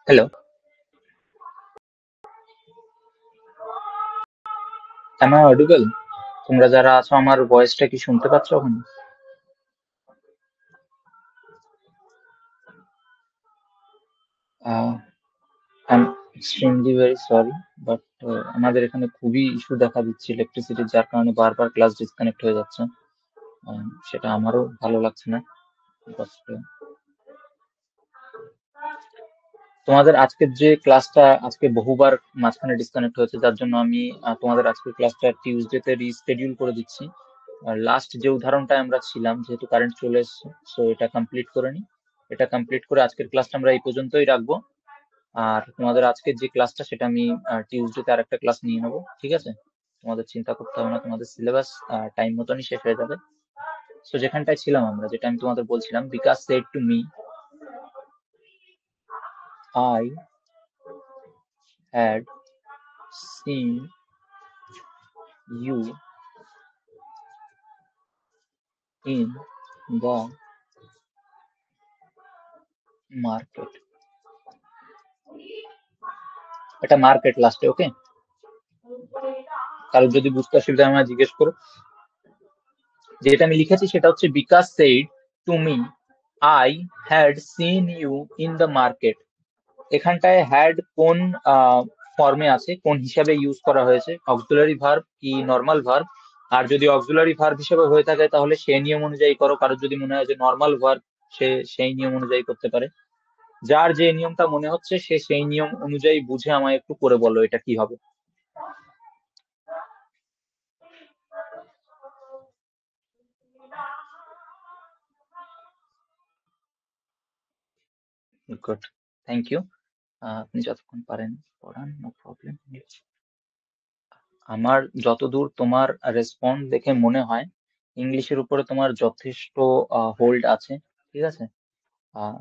Speaker 1: hello, am I audible? তোমরা যারা আছো আমার ভয়েসটা কি শুনতে পাচ্ছ এখন? I am extremely very sorry, but আমাদের এখানে খুবই ইস্যু দেখা দিচ্ছে ইলেকট্রিসিটির, যার কারণে বারবার ক্লাস ডিসকানেক্ট হয়ে যাচ্ছে। সেটা আমারও ভালো লাগছে না। But, তোমাদের আজকের যে ক্লাসটা আজকে বহুবার মাঝখানে ডিসকানেক্ট হয়েছে, যার জন্য আমি তোমাদের আজকের ক্লাসটা টিউসডেতে রিস্কেডিউল করে দিচ্ছি। আর লাস্ট যে উদাহরণটা আমরা ছিলাম, যেহেতু কারেন্ট চলে এসেছে, সো এটা কমপ্লিট করে নি। এটা কমপ্লিট করে আজকের ক্লাসটা আমরা এই পর্যন্তই রাখবো। আর তোমাদের আজকের যে ক্লাসটা সেটা আমি টিউসডেতে আরেকটা ক্লাস নিয়ে নেবো, ঠিক আছে? তোমাদের চিন্তা করতে হবে না, তোমাদের সিলেবাস টাইম মতনই শেষ হয়ে যাবে। সো যেখানটায় ছিলাম আমরা, যেটা আমি তোমাদের বলছিলাম, Bikash said to me, I had seen you in the market. এটা মার্কেট লাস্টে, ওকে? কারোর যদি বুঝতে অসুবিধা হয় আমায় জিজ্ঞেস করো। যেটা আমি লিখেছি সেটা হচ্ছে Bikash said to me I had seen you in the market. এখানটায় হ্যাড কোন ফর্মে আছে, কোন হিসাবে ইউজ করা হয়েছে, অক্সিলারি ভার্ব কি নর্মাল ভার্ব? আর যদি অক্সিলারি ভার্ব হিসেবে হয়ে থাকে তাহলে সেই নিয়ম অনুযায়ী করো। কারোর যদি মনে হয় যে নর্মাল ভার্ব, সে সেই নিয়ম অনুযায়ী করতে পারে। যার যে নিয়মটা মনে হচ্ছে সে সেই নিয়ম অনুযায়ী বুঝে আমায় একটু করে বলো এটা কি হবে। Good, thank you. আপনি যতক্ষণ পারেন পড়ান, নো প্রবলেম। আমার যতদূর তোমার রেসপন্ড দেখে মনে হয় ইংলিশের উপরে তোমার যথেষ্ট হোল্ড আছে, ঠিক আছে? আহ,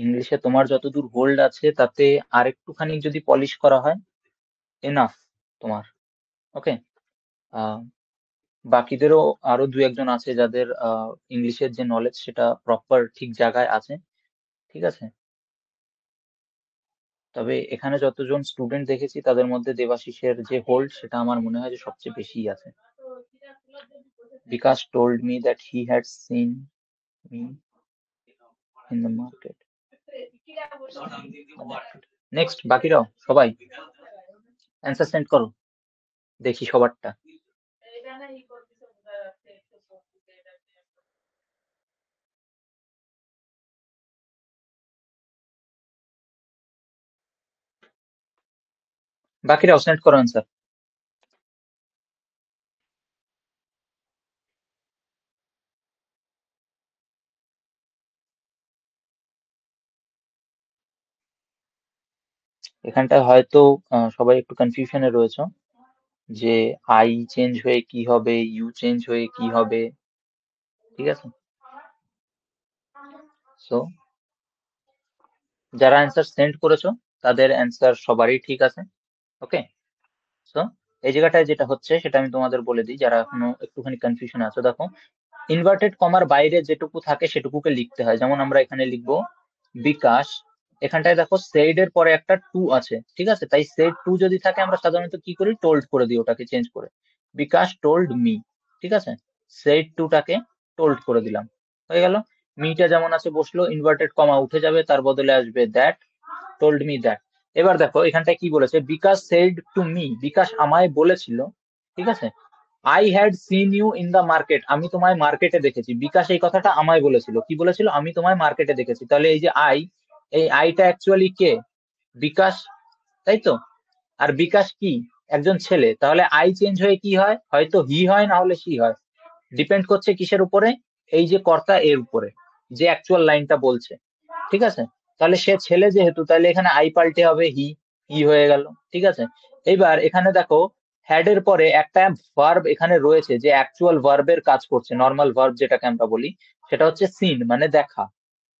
Speaker 1: ইংলিশে তোমার যতদূর হোল্ড আছে তাতে আরেকটুখানি যদি পলিশ করা হয়, এনাফ তোমার, ওকে? বাকিদেরও আরো দু একজন আছে যাদের ইংলিশের যে নলেজ সেটা প্রপার ঠিক জায়গায় আছে, ঠিক আছে? তবে এখানে যতজন স্টুডেন্ট দেখেছি তাদের মধ্যে দেবাশিসের যে হোল্ড সেটা আমার মনে হয় যে সবচেয়ে বেশি আছে। বিকাশ told me that he had seen me in the market. Next, বাকিরাও সবাই অ্যান্সার সেন্ড করো, দেখি সবারটা। বাকিরাও সেন্ড করো অ্যান্সার। এখানটায় হয়তো সবাই একটু কনফিউশনে রয়েছে যে আই চেঞ্জ হয়ে কি হবে, ইউ চেঞ্জ হয়ে কি হবে, ঠিক আছে? সো যারা অ্যান্সার সেন্ড করেছো তাদের অ্যান্সার সবারই ঠিক আছে, ওকে? সো এই জায়গাটায় যেটা হচ্ছে সেটা আমি তোমাদের বলে দিই, যারা এখনো একটুখানি কনফিউশনে আছো। দেখো, ইনভার্টেড কমার বাইরে যেটুকু থাকে সেটুকুকে লিখতে হয়। যেমন আমরা এখানে লিখবো বিকাশ, এখানটায় দেখো সেড এর পরে একটা টু আছে, ঠিক আছে? তাই সেড টু যদি থাকে আমরা সাধারণত কি করি, টোল্ড করে দিই ওটাকে চেঞ্জ করে। বিকাশ টোল্ড মি, ঠিক আছে? সেড টুটাকে টোল্ড করে দিলাম, হয়ে গেল। মিটা যেমন আছে বসলো, ইনভার্টেড কমা উঠে যাবে, তার বদলে আসবে দ্যাট, টোল্ড মি দ্যাট। এবার দেখো এখানটায় কি বলেছে, Bikash said to me, Bikash আমায় বলেছিল, ঠিক আছে? I had seen you in the market, আমি তোমায় মার্কেটে দেখেছি। বিকাশ এই কথাটা আমায় বলেছিল, কি বলেছিল, আমি তোমায় মার্কেটে দেখেছি। তাহলে এই যে আই, এই আইটা অ্যাকচুয়ালি কে? বিকাশ, তাই তো? আর বিকাশ কি? একজন ছেলে। তাহলে আই চেঞ্জ হয়ে কি হয়, হয়তো হি হয়, না হলে সি হয়। ডিপেন্ড করছে কিসের উপরে, এই যে কর্তা এর উপরে, যে অ্যাকচুয়াল লাইনটা বলছে, ঠিক আছে? তাহলে সে ছেলে যেহেতু, তাহলে এখানে আই পাল্টে হবে হি, হি হয়ে গেল, ঠিক আছে? এইবার এখানে দেখো, হ্যাড এর পরে একটা ভার্ব এখানে রয়েছে যে অ্যাকচুয়াল ভার্বের কাজ করছে, নর্মাল ভার্ব যেটাকে আমরা বলি, সেটা হচ্ছে সিন, মানে দেখা।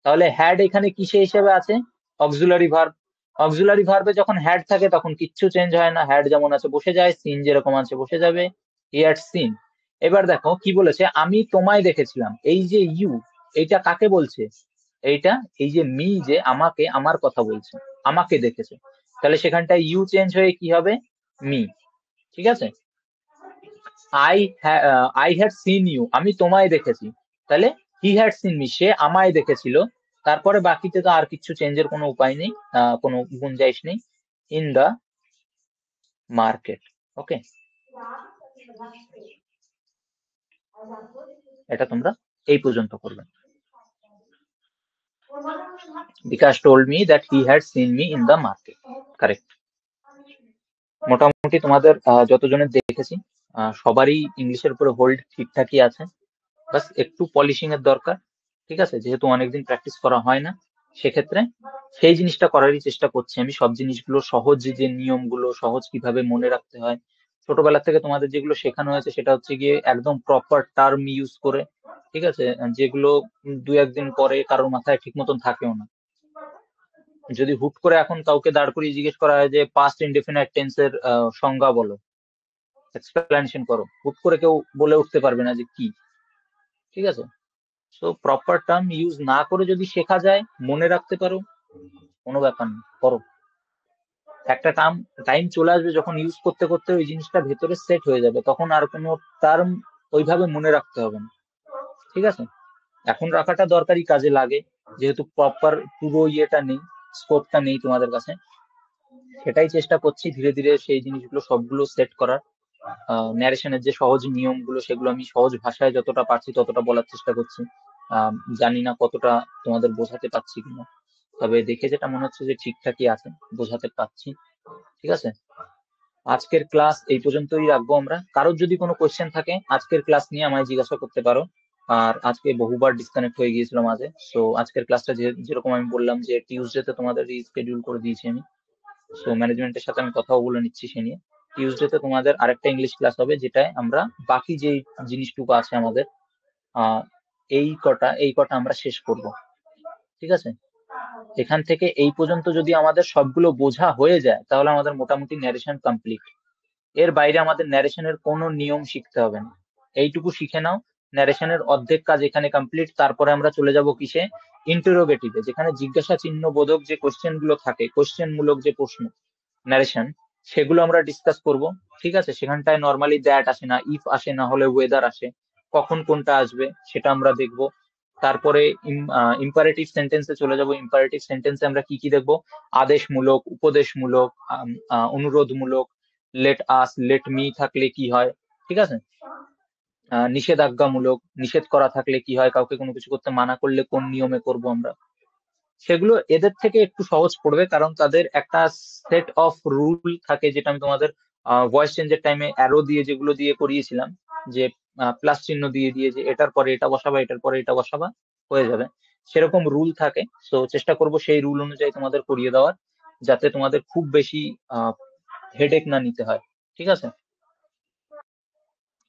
Speaker 1: তাহলে হ্যাড এখানে কিসে হিসেবে আছে, অক্সিলারি ভার্ব। অক্সিলারি ভার্বে যখন হ্যাড থাকে তখন কিচ্ছু চেঞ্জ হয় না, হ্যাড যেমন আছে বসে যায়, সিন যেরকম আছে বসে যাবে, হি হ্যাড সিন। এবার দেখো কি বলেছে, আমি তোমায় দেখেছিলাম। এই যে ইউ, এইটা কাকে বলছে? এইটা, এই যে মি, যে আমাকে, আমার কথা বলছে, আমাকে দেখেছে। তাহলে সেখানটায় ইউ চেঞ্জ হয়ে কি হবে, মি, ঠিক আছে? I I had seen you, আমি তোমায় দেখেছি। তাহলে হি হ্যাড সিন মি, সে আমায় দেখেছিল। তারপরে বাকিতে তো আর কিছু চেঞ্জের কোনো উপায় নেই, কোনো গুঞ্জাইশ নেই। In the market. ওকে, এটা তোমরা এই পর্যন্ত করবে। বিকাশ told me that he had seen me in the market. Correct. মোটামুটি তোমাদের যতজনের দেখেছি সবারই ইংলিশের উপরে হোল্ড ঠিকঠাকই আছে, বাস একটু পলিশিং এর দরকার। ঠিক আছে, যেহেতু অনেকদিন প্র্যাকটিস করা হয় না, সেক্ষেত্রে সেই জিনিসটা করারই চেষ্টা করছি আমি। সব জিনিসগুলো সহজ, যে নিয়মগুলো সহজ কিভাবে মনে রাখতে হয়, ছোটবেলা থেকে তোমাদের যেগুলো শেখানো হয়েছে সেটা হচ্ছে গিয়ে একদম প্রপার টার্ম ইউজ করে। ঠিক আছে, যেগুলো দু একদিন পরে কারোর মাথায় ঠিক মতন থাকেও না। যদি হুট করে এখন কাউকে দাঁড় করিয়ে জিজ্ঞেস করা হয় যে পাস্ট ইনডেফিনাইট টেন্সের সংজ্ঞা বলো, এক্সপ্লেনেশন করো, হুট করে কেউ বলে উঠতে পারবে না যে কি। ঠিক আছে, সো প্রপার টার্ম ইউজ না করে যদি শেখা যায়, মনে রাখতে পারো, কোনো ব্যাপার না, করো। একটা টাইম চলে আসবে যখন ইউজ করতে করতে ওই জিনিসটা ভেতরে সেট হয়ে যাবে, তখন আর কোনো টার্ম ওইভাবে মনে রাখতে হবে না। ঠিক আছে, এখন রাখাটা দরকারি, কাজে লাগে, যেহেতু প্রপার পুরো ইয়েটা নেই, স্কোপটা নেই তোমাদের কাছে। সেটাই চেষ্টা করছি ধীরে ধীরে সেই জিনিসগুলো সবগুলো সেট করার। ন্যারেশনের যে সহজ নিয়মগুলো সেগুলো আমি সহজ ভাষায় যতটা পারছি ততটা বলার চেষ্টা করছি। জানি না কতটা তোমাদের বোঝাতে পারছি কিনা, তবে দেখে যেটা মনে হচ্ছে যে ঠিকঠাকই আছে, বোঝাতে পারছি। ঠিক আছে, আজকের ক্লাস এই পর্যন্তই রাখবো আমরা। কারোর যদি কোনো কোয়েশ্চেন থাকে আজকের ক্লাস নিয়ে আমায় জিজ্ঞাসা করতে পারো। আর আজকে বহুবার ডিসকানেক্ট হয়ে গিয়েছিল মাঝে, সো আজকের ক্লাসটা যেরকম আমি বললাম যে টিউসডেতে তোমাদের রিস্কেডিউল করে দিয়েছি আমি। সো ম্যানেজমেন্টের সাথে আমি কথাও বলে নিচ্ছি সে নিয়ে। টিউসডেতে তোমাদের আরেকটা ইংলিশ ক্লাস হবে, যেটায় আমরা বাকি যে জিনিসটুকু আছে আমাদের, আহ এই কটা আমরা শেষ করব। ঠিক আছে, এখান থেকে এই পর্যন্ত যদি আমাদের সবগুলো বোঝা হয়ে যায় তাহলে আমাদের মোটামুটি ন্যারেশন কমপ্লিট। এর বাইরে আমাদের ন্যারেশনের কোনো নিয়ম শিখতে হবে না, এইটুকু শিখে নাও। ন্যারেশনের অর্ধেক কাজ এখানে কমপ্লিট। তারপরে আমরা চলে যাব কিসে, ইন্টারোগেটিভে, যেখানে জিজ্ঞাসা চিহ্ন বোধক যে কোশ্চেন গুলো থাকে, কোশ্চেন মূলক যে প্রশ্ন ন্যারেশন, সেগুলো আমরা ডিসকাস করব। ঠিক আছে, সেখানটায় নর্মালি দ্যাট আসে না, ইফ আসে, না হলে ওয়েদার আসে, কখন কোনটা আসবে সেটা আমরা দেখব। তারপরে ইম্পারেটিভ সেন্টেন্সে চলে যাব। ইম্পারেটিভ সেন্টেন্সে আমরা কি কি দেখব, আদেশমূলক, উপদেশমূলক, অনুরোধমূলক, লেট আস, লেট মি থাকলে কি হয়। ঠিক আছে, নিষেধাজ্ঞামূলক, নিষেধ করা থাকলে কি হয়, কাউকে কোনো কিছু করতে মানা করলে কোন নিয়মে করব আমরা। সেগুলো এদের থেকে একটু সহজ পড়বে, কারণ তাদের একটা সেট অফ রুল থাকে, যেটা আমি তোমাদের ভয়েস চেঞ্জের টাইমে অ্যারো দিয়ে যেগুলো দিয়ে করিয়েছিলাম, যে প্লাস চিহ্ন দিয়ে দিয়ে যে এটার পরে এটা বসাবা, এটার পরে এটা বসাবা, হয়ে যাবে, সেরকম রুল থাকে। তো চেষ্টা করব সেই রুল অনুযায়ী তোমাদের করিয়ে দেওয়ার, যাতে তোমাদের খুব বেশি হেডেক না নিতে হয়। ঠিক আছে,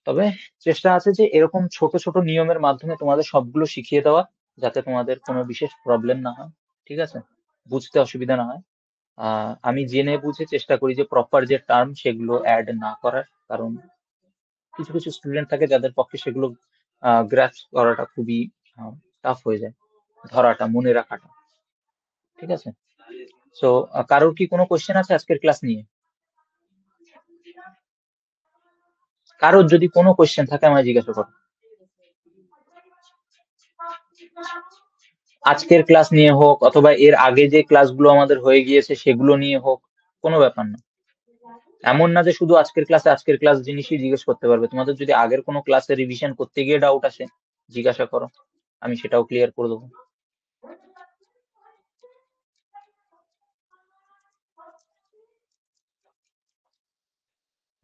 Speaker 1: তবে চেষ্টা আছে যে এরকম ছোট ছোট নিয়মের মাধ্যমে তোমাদের সবগুলো শিখিয়ে দেওয়া, যাতে তোমাদের কোনো বিশেষ প্রবলেম না হয়। ঠিক আছে, বুঝতে অসুবিধা না হয়। আমি জেনে বুঝে চেষ্টা করি যে প্রপার যে টার্ম সেগুলো অ্যাড না করার, কারণ কিছু কিছু স্টুডেন্ট থাকে যাদের পক্ষে সেগুলো গ্রাস্প করাটা খুবই টাফ হয়ে যায়, ধরাটা, মনে রাখাটা। ঠিক আছে, সো কারোর কি কোনো কোশ্চেন আছে আজকের ক্লাস নিয়ে? কারোর যদি কোনো কোশ্চেন থাকে আমায় জিজ্ঞাসা করো, আজকের ক্লাস নিয়ে হোক অথবা এর আগে যে ক্লাসগুলো আমাদের হয়ে গিয়েছে সেগুলো নিয়ে হোক, কোনো ব্যাপার না। এমন না যে শুধু আজকের ক্লাস জিনিসই জিজ্ঞেস করতে পারবে, তোমাদের যদি আগের কোনো ক্লাসে রিভিশন করতে গিয়ে ডাউট আসে জিজ্ঞাসা করো, আমি সেটাও ক্লিয়ার করে দেবো।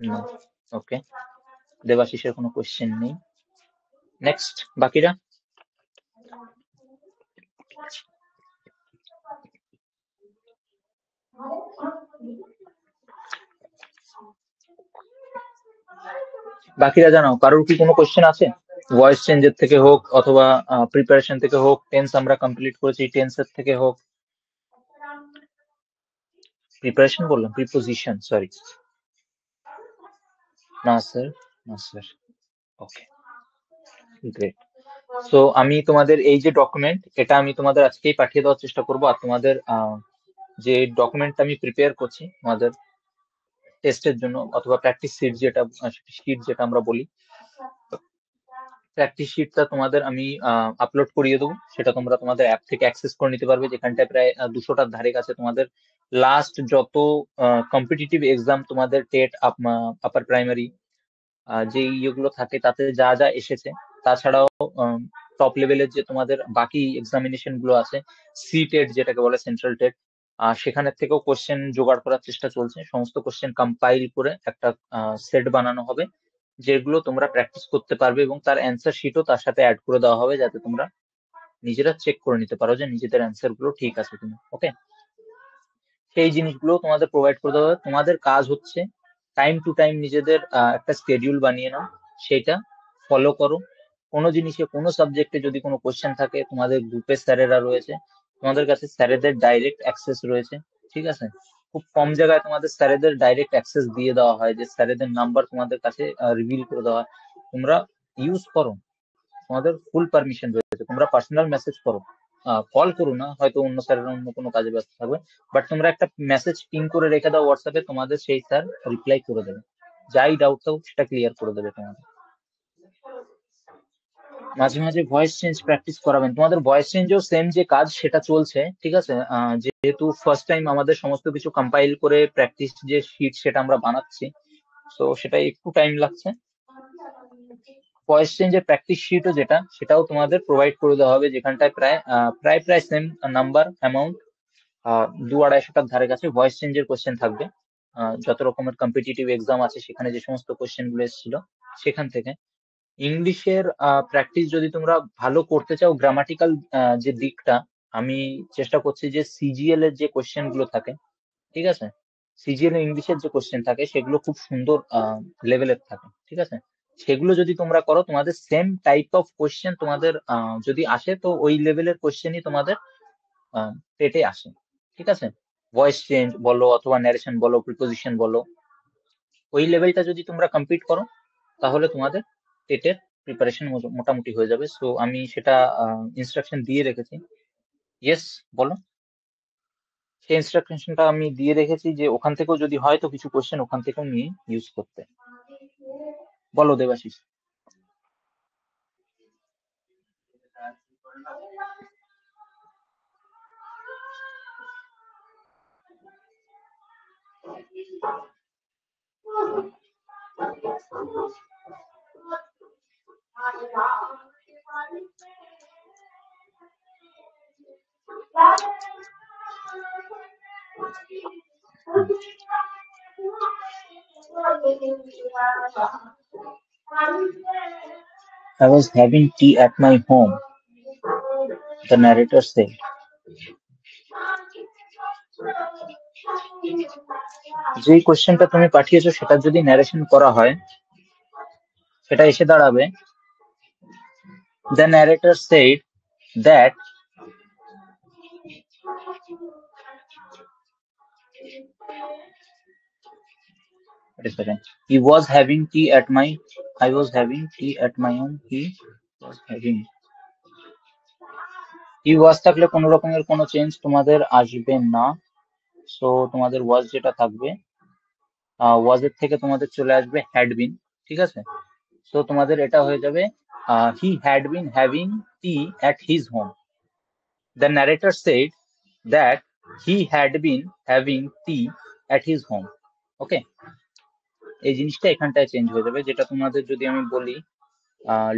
Speaker 1: না, ওকে, দেবাশিসের কোনো কোশ্চেন নেই। নেক্সট, বাকিরা। বাকিরা জানাও, কারোর কি কোনো কোশ্চেন আছে? ভয়েস চেঞ্জের থেকে হোক অথবা প্রিপারেশন থেকে হোক, টেন্স আমরা কমপ্লিট করেছি টেন্সের থেকে হোক। প্রিপারেশন বললাম, প্রিপোজিশন, সরি। না স্যার, না স্যার। ওকে, গ্রেট। সো আমি তোমাদের এই যে ডকুমেন্ট, এটা আমি তোমাদের আজকেই পাঠিয়ে দেওয়ার চেষ্টা করবো। আর তোমাদের যে ডকুমেন্টটা আমি প্রিপেয়ার করছি তোমাদের টেস্টের জন্য, অথবা প্র্যাকটিস শিট যেটা আমরা বলি, প্র্যাকটিস শিটটা তোমাদের আমি আপলোড করিয়ে দেবো, সেটা তোমরা তোমাদের অ্যাপ থেকে অ্যাক্সেস করে নিতে পারবে, যেখানটায় প্রায় 200টার ধারে কাছে তোমাদের লাস্ট যত কম্পিটিটিভ এক্সাম তোমাদের টেট আপার প্রাইমারি যে ইয়েগুলো থাকে তাতে যা যা এসেছে, তাছাড়াও টপ লেভেলের যে তোমাদের বাকি এক্সামিনেশন গুলো আছে, সি টেট যেটাকে বলে সেন্ট্রাল টেট, সেখানের থেকেও কোশ্চেন জোগাড় করার চেষ্টা চলছে। সমস্ত কোশ্চেন কম্পাইল করে একটা সেট বানানো হবে, যেগুলো তোমরা প্র্যাকটিস করতে পারবে, এবং তার অ্যান্সার শিটও তার সাথে অ্যাড করে দেওয়া হবে, যাতে তোমরা নিজেরা চেক করে নিতে পারো যে নিজেদের অ্যান্সার গুলো ঠিক আছে কিনা। ওকে, সেই জিনিসগুলো তোমাদের প্রোভাইড করে দেওয়া হবে। তোমাদের কাজ হচ্ছে টাইম টু টাইম নিজেদের একটা স্কেডিউল বানিয়ে নাও, সেটা ফলো করো। কোনো জিনিসে কোনো সাবজেক্টে যদি কোনো কোশ্চেন থাকে, তোমাদের গ্রুপে স্যারেরা রয়েছে, তোমাদের কাছে স্যারেদের ডাইরেক্ট অ্যাক্সেস রয়েছে, ঠিক আছে। খুব কম জায়গায় তোমাদের স্যারেদের ডাইরেক্ট অ্যাক্সেস দিয়ে দেওয়া হয়, যে স্যারেদের নাম্বার তোমাদের কাছে রিভিল করে দেওয়া হয়, তোমরা ইউজ করো, তোমাদের ফুল পারমিশন রয়েছে, তোমরা পার্সোনাল মেসেজ করো, কল করো না, হয়তো অন্য স্যারের অন্য কোনো কাজে ব্যস্ত থাকবে, বাট তোমরা একটা মেসেজ পিং করে রেখে দাও হোয়াটসঅ্যাপে, তোমাদের সেই স্যার রিপ্লাই করে দেবে, যাই ডাউট থাকুক সেটা ক্লিয়ার করে দেবে তোমাদের। মাঝে মাঝে ভয়েস চেঞ্জ প্র্যাকটিস করাবেন, তোমাদের ভয়েস চেঞ্জও সেম যে কাজ সেটা চলছে, ঠিক আছে। যেহেতু ফার্স্ট টাইম আমাদের সমস্ত কিছু কম্পাইল করে প্র্যাকটিস যে শিট সেটা আমরা বানাচ্ছি, তো সেটা একটু টাইম লাগছে। ভয়েস চেঞ্জের প্র্যাকটিস শিটও যেটা, সেটাও তোমাদের প্রোভাইড করে দেওয়া হবে, যেখানটায় প্রায় সেম নাম্বার অ্যামাউন্ট, 200-250টার ধারে কাছে ভয়েস চেঞ্জের কোশ্চেন থাকবে। যত রকমের কম্পিটিটিভ এক্সাম আছে সেখানে যে সমস্ত কোশ্চেন গুলো এসেছিল সেখান থেকে। ইংলিশের প্র্যাকটিস যদি তোমরা ভালো করতে চাও, গ্রামাটিক্যাল যে দিকটা, আমি চেষ্টা করছি যে সিজিএল এর যে কোশ্চেন গুলো থাকে, ঠিক আছে, সিজিএল ইংলিশের যে কোশ্চেন থাকে সেগুলো খুব সুন্দর লেভেলের থাকে, ঠিক আছে। সেগুলো যদি তোমরা করো, তোমাদের সেম টাইপ অফ কোশ্চেন তোমাদের যদি আসে, তো ওই লেভেলের কোশ্চেনই তোমাদের পেটে আসে, ঠিক আছে। ভয়েস চেঞ্জ বলো অথবা ন্যারেশন বলো, প্রিপোজিশন বলো, ওই লেভেলটা যদি তোমরা কমপ্লিট করো, তাহলে তোমাদের টেটের প্রিপারেশন মোটামুটি হয়ে যাবে। সো আমি সেটা ইনস্ট্রাকশন দিয়ে রেখেছি। ইয়েস, বলো। সেই ইনস্ট্রাকশনটা আমি দিয়ে রেখেছি, যে ওখান থেকেও যদি হয় তো কিছু কোশ্চেন ওখান থেকেও নিয়ে ইউজ করতে। বলো Debashis. I was having tea at my home, the narrator said. যে কোশ্চেনটা তুমি পাঠিয়েছো সেটা যদি ন্যারেশন করা হয়, সেটা এসে দাঁড়াবে, the narrator said that wait a second, he was having tea at my, I was having tea at my home, he was having, হি ওয়াজ থাকলে কোনো রকমের কোনো চেঞ্জ তোমাদের আসবে না। সো তোমাদের ওয়াজ যেটা থাকবে, ওয়াজ এর থেকে তোমাদের চলে আসবে হ্যাড বিন, ঠিক আছে। সো তোমাদের এটা হয়ে যাবে, he had been having tea at his home, the narrator said that he had been having tea at his home. Okay, এই জিনিসটা এখানটায় চেঞ্জ হয়ে যাবে। যেটা তোমাদের যদি আমি বলি,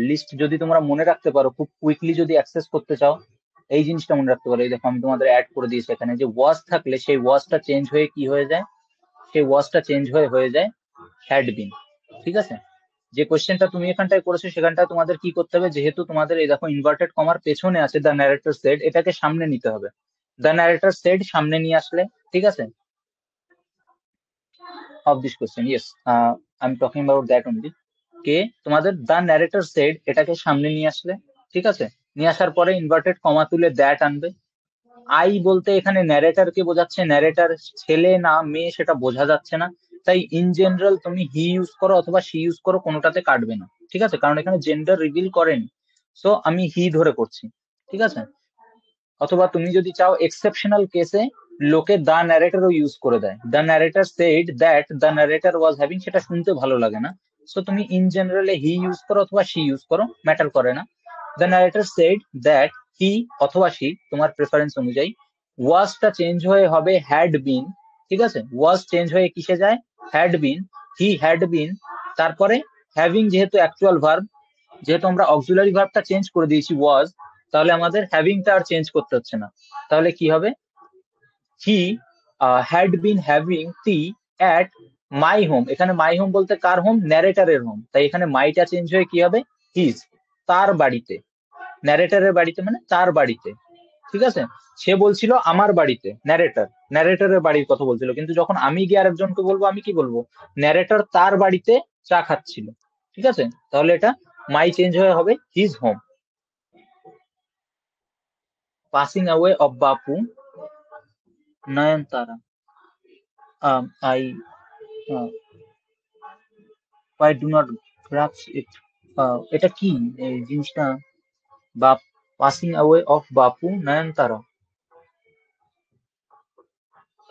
Speaker 1: লিস্ট যদি তোমরা মনে রাখতে পারো, খুব কুইকলি যদি অ্যাক্সেস করতে চাও, এই জিনিসটা মনে রাখতে পারো। এই দেখো আমি তোমাদের অ্যাড করে দিয়েছি এখানে, যে ওয়াজ থাকলে সেই ওয়াজটা চেঞ্জ হয়ে কি হয়ে যায়, সেই ওয়াজটা চেঞ্জ হয়ে যায় হ্যাড বিন, ঠিক আছে। যে কোশ্চেনটা তুমি এখানটায় করেছো সেখানটা তোমাদের কি করতে হবে, যেহেতু তোমাদের এই দেখো ইনভার্টেড কমার পেছনে আছে দ্য ন্যারেটর সেড, এটাকে সামনে নিতে হবে। দ্য ন্যারেটর সেড সামনে নিয়ে আসলে, ঠিক আছে, of this question, yes, I'm talking about that only, কে তোমাদের দ্য ন্যারেটর সেড এটাকে সামনে নিয়ে আসলে, ঠিক আছে, নিয়ে আসার পরে ইনভার্টেড কমা তুলে দ্যাট আনবে। আই বলতে এখানে ন্যারেটর কে বোঝাচ্ছে, ন্যারেটর ছেলে না মেয়ে সেটা বোঝা যাচ্ছে না, তাই ইন জেনারেল তুমি হি ইউজ করো অথবা শি ইউজ করো, কোনোটাতে কাটবে না, ঠিক আছে, কারণ এখানে জেন্ডার রিভিল করেনি। সো আমি হি ধরে করছি, ঠিক আছে। অথবা তুমি যদি চাও এক্সেপশনাল কেসে লোকে দা ন্যারেটরও ইউজ করে দেয়, the narrator said that the narrator was having, সেটা শুনতে ভালো লাগে না, সো তুমি ইন জেনারেলে হি ইউজ করো অথবা শি ইউজ করো, ম্যাটার করে না। দ্য নারেটর সেড দ্যাট হি অথবা শি তোমার প্রেফারেন্স অনুযায়ী, ওয়াজটা চেঞ্জ হয়ে হবে হ্যাড বিন। ঠিক আছে, ওয়াজ চেঞ্জ হয়ে কিসে যায়? Had been. হি হ্যাড বিন, তারপরে হ্যাভিং যেহেতু অ্যাকচুয়াল ভার্ব, যেহেতু আমরা অক্সিলারি ভার্বটা চেঞ্জ করে দিয়েছি ওয়াজ, তাহলে আমাদের হ্যাভিংটা আর চেঞ্জ করতে হচ্ছে না। তাহলে কি হবে? হি had been having tea at my home. এখানে মাই হোম বলতে কার হোম? ন্যারেটারের হোম। তাই এখানে মাইটা চেঞ্জ হয়ে কি হবে? হিজ, তার বাড়িতে। ন্যারেটারের বাড়িতে মানে তার বাড়িতে। ঠিক আছে, সে বলছিল আমার বাড়িতে, ন্যারেটর ন্যারেটরের বাড়ির কথা বলছিল, কিন্তু যখন আমি গিয়ে আরেকজনকে বলবো, আমি কি বলবো? ন্যারেটর তার বাড়িতে চা খাচ্ছিল। ঠিক আছে, তাহলে এটা মাই চেঞ্জ হয়ে হবে his home. Passing away of Bapu, Nayantara. I I do not grasp it. এটা কি এই জিনিসটা? বা passing away of Bapu Nayantara,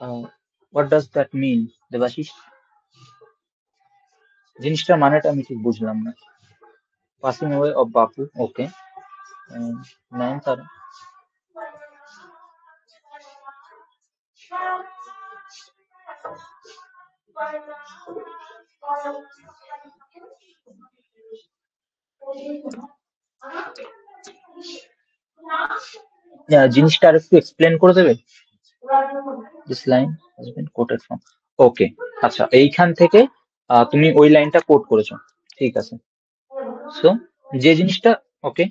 Speaker 1: what does that mean Debashis? জিনিসটার মানেটা আমি ঠিক বুঝলাম না। পাসিং অ্যাওয়ে অফ বাপু, ওকে। নয়নতারা, জিনিসটা আর একটু এক্সপ্লেন করে দেবে? This line has been quoted from, okay. আচ্ছা, এইখান থেকে তুমি ওই লাইনটা কোট করেছো, ঠিক আছে। সো যে জিনিসটা, ওকে,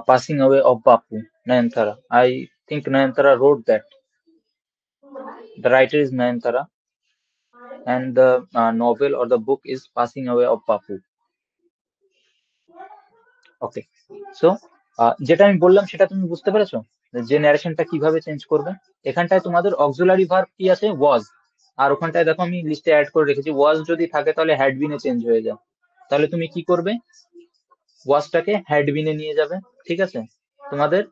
Speaker 1: passing away of Bapu Nayantara, I think Nayantara wrote that. The writer is Nayantara, and the novel or the book is Passing Away of Bapu. Okay, so যেটা আমি বললাম সেটা তুমি বুঝতে পেরেছো, যে ন্যারেশনটা কিভাবে চেঞ্জ করবে? এখানটায় তোমাদের অক্সিলারি ভার্ব কি আছে? ওয়াজ। আর ওখানটায় দেখো আমি লিস্টে অ্যাড করে রেখেছি, ওয়াজ যদি থাকে তাহলে হ্যাড বিনে চেঞ্জ হয়ে যায়। তাহলে তুমি কি করবে? ওয়াজটাকে হ্যাড বিনে নিয়ে যাবে। ঠিক আছে, তোমাদের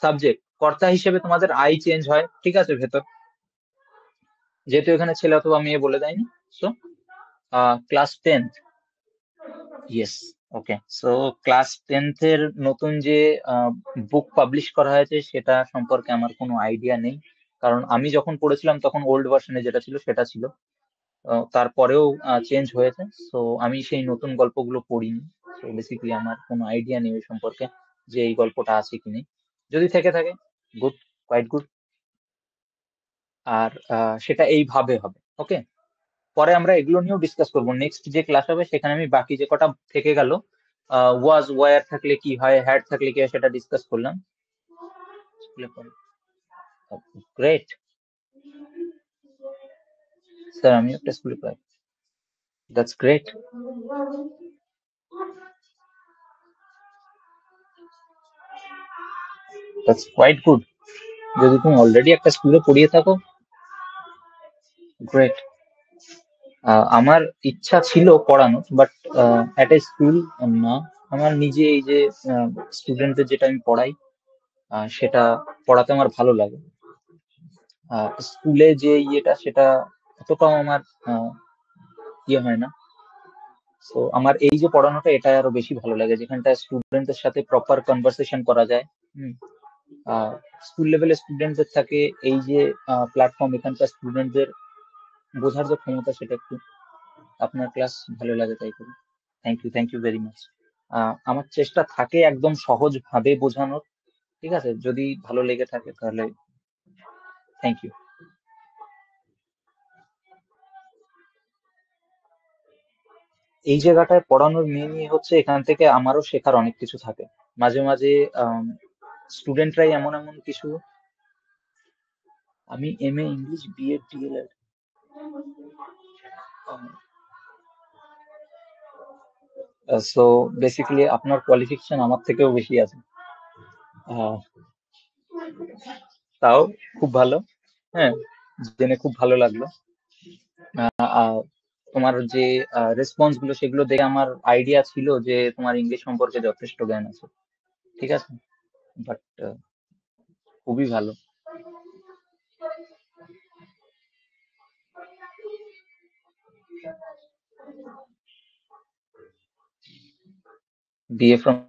Speaker 1: সাবজেক্ট কর্তা হিসেবে তোমাদের আই চেঞ্জ হয়। ঠিক আছে, ভেতর, যেহেতু এখানে ছেলে অথবা মেয়ে বলে দেয়নি। সো ক্লাস 10th, ইয়েস, ওকে। সো ক্লাস 10th এর নতুন যে বুক পাবলিশ করা হয়েছে সেটা সম্পর্কে আমার কোনো আইডিয়া নেই, কারণ আমি যখন পড়েছিলাম তখন ওল্ড ভার্সনে যেটা ছিল সেটা ছিল। তারপরেও চেঞ্জ হয়েছে। সো আমি সেই নতুন গল্পগুলো পড়িনি। সো বেসিক্যালি আমার কোনো আইডিয়া নেই ওই সম্পর্কে, যে এই গল্পটা আছে কি নেই। যদি থেকে থাকে, গুড, কোয়াইট গুড। আর সেটা এইভাবে হবে, ওকে। পরে আমরা এগুলো নিয়েও ডিসকাস করবো, নেক্সট যে ক্লাস হবে সেখানে আমি বাকি যে কটা থেকে গেল, ওয়াজ ওয়ার থাকলে কি হয়, হ্যাড থাকলে কি হয়, সেটা ডিসকাস করলাম। গ্রেট, স্যার আমি একটা স্কুলে পড়াই। That's great. That's quite good. যদি তুমি অলরেডি একটা স্কুলে পড়িয়ে থাকো, গ্রেট। আমার ইচ্ছা ছিল পড়ানোর, বাট অ্যাট এ স্কুল না। আমার নিজে এই যে স্টুডেন্টদের যেটা আমি পড়াই, সেটা পড়াতে আমার ভালো লাগে। স্কুলে যে ইয়েটা সেটা অতটাও আমার ইয়ে হয় না। তো আমার এই যে পড়ানোটা, এটা আরো বেশি ভালো লাগে, যেখানটা স্টুডেন্টদের সাথে প্রপার কনভারসেশন করা যায়। স্কুল লেভেলে স্টুডেন্টদের থাকে এই যে প্ল্যাটফর্ম, এখানকার স্টুডেন্টদের বোঝার যে ক্ষমতা সেটা একটু, আপনার ক্লাস ভালো লাগে তাই করি। Thank you very much. আমার চেষ্টা থাকে একদম সহজ ভাবে বোঝানোর। ঠিক আছে, যদি ভালো লেগে থাকে তাহলে থ্যাংক ইউ। এই জায়গাটায় পড়ানোর মেনই হচ্ছে, এখান থেকে আমারও শেখার অনেক কিছু থাকে। মাঝে মাঝে স্টুডেন্টরাই এমন এমন কিছু, আমি M A English, B Ed, D El Ed. So basically আপনার কোয়ালিফিকেশন আমার থেকেও বেশি আছে। আহ, তাও খুব ভালো। হ্যাঁ, জেনে খুব ভালো লাগলো। আহ, তোমার যে রেসপন্স গুলো সেগুলো দেখে আমার আইডিয়া ছিল যে তোমার ইংলিশ সম্পর্কে যথেষ্ট জ্ঞান আছে। ঠিক আছে, বাট খুবই ভালো। BA from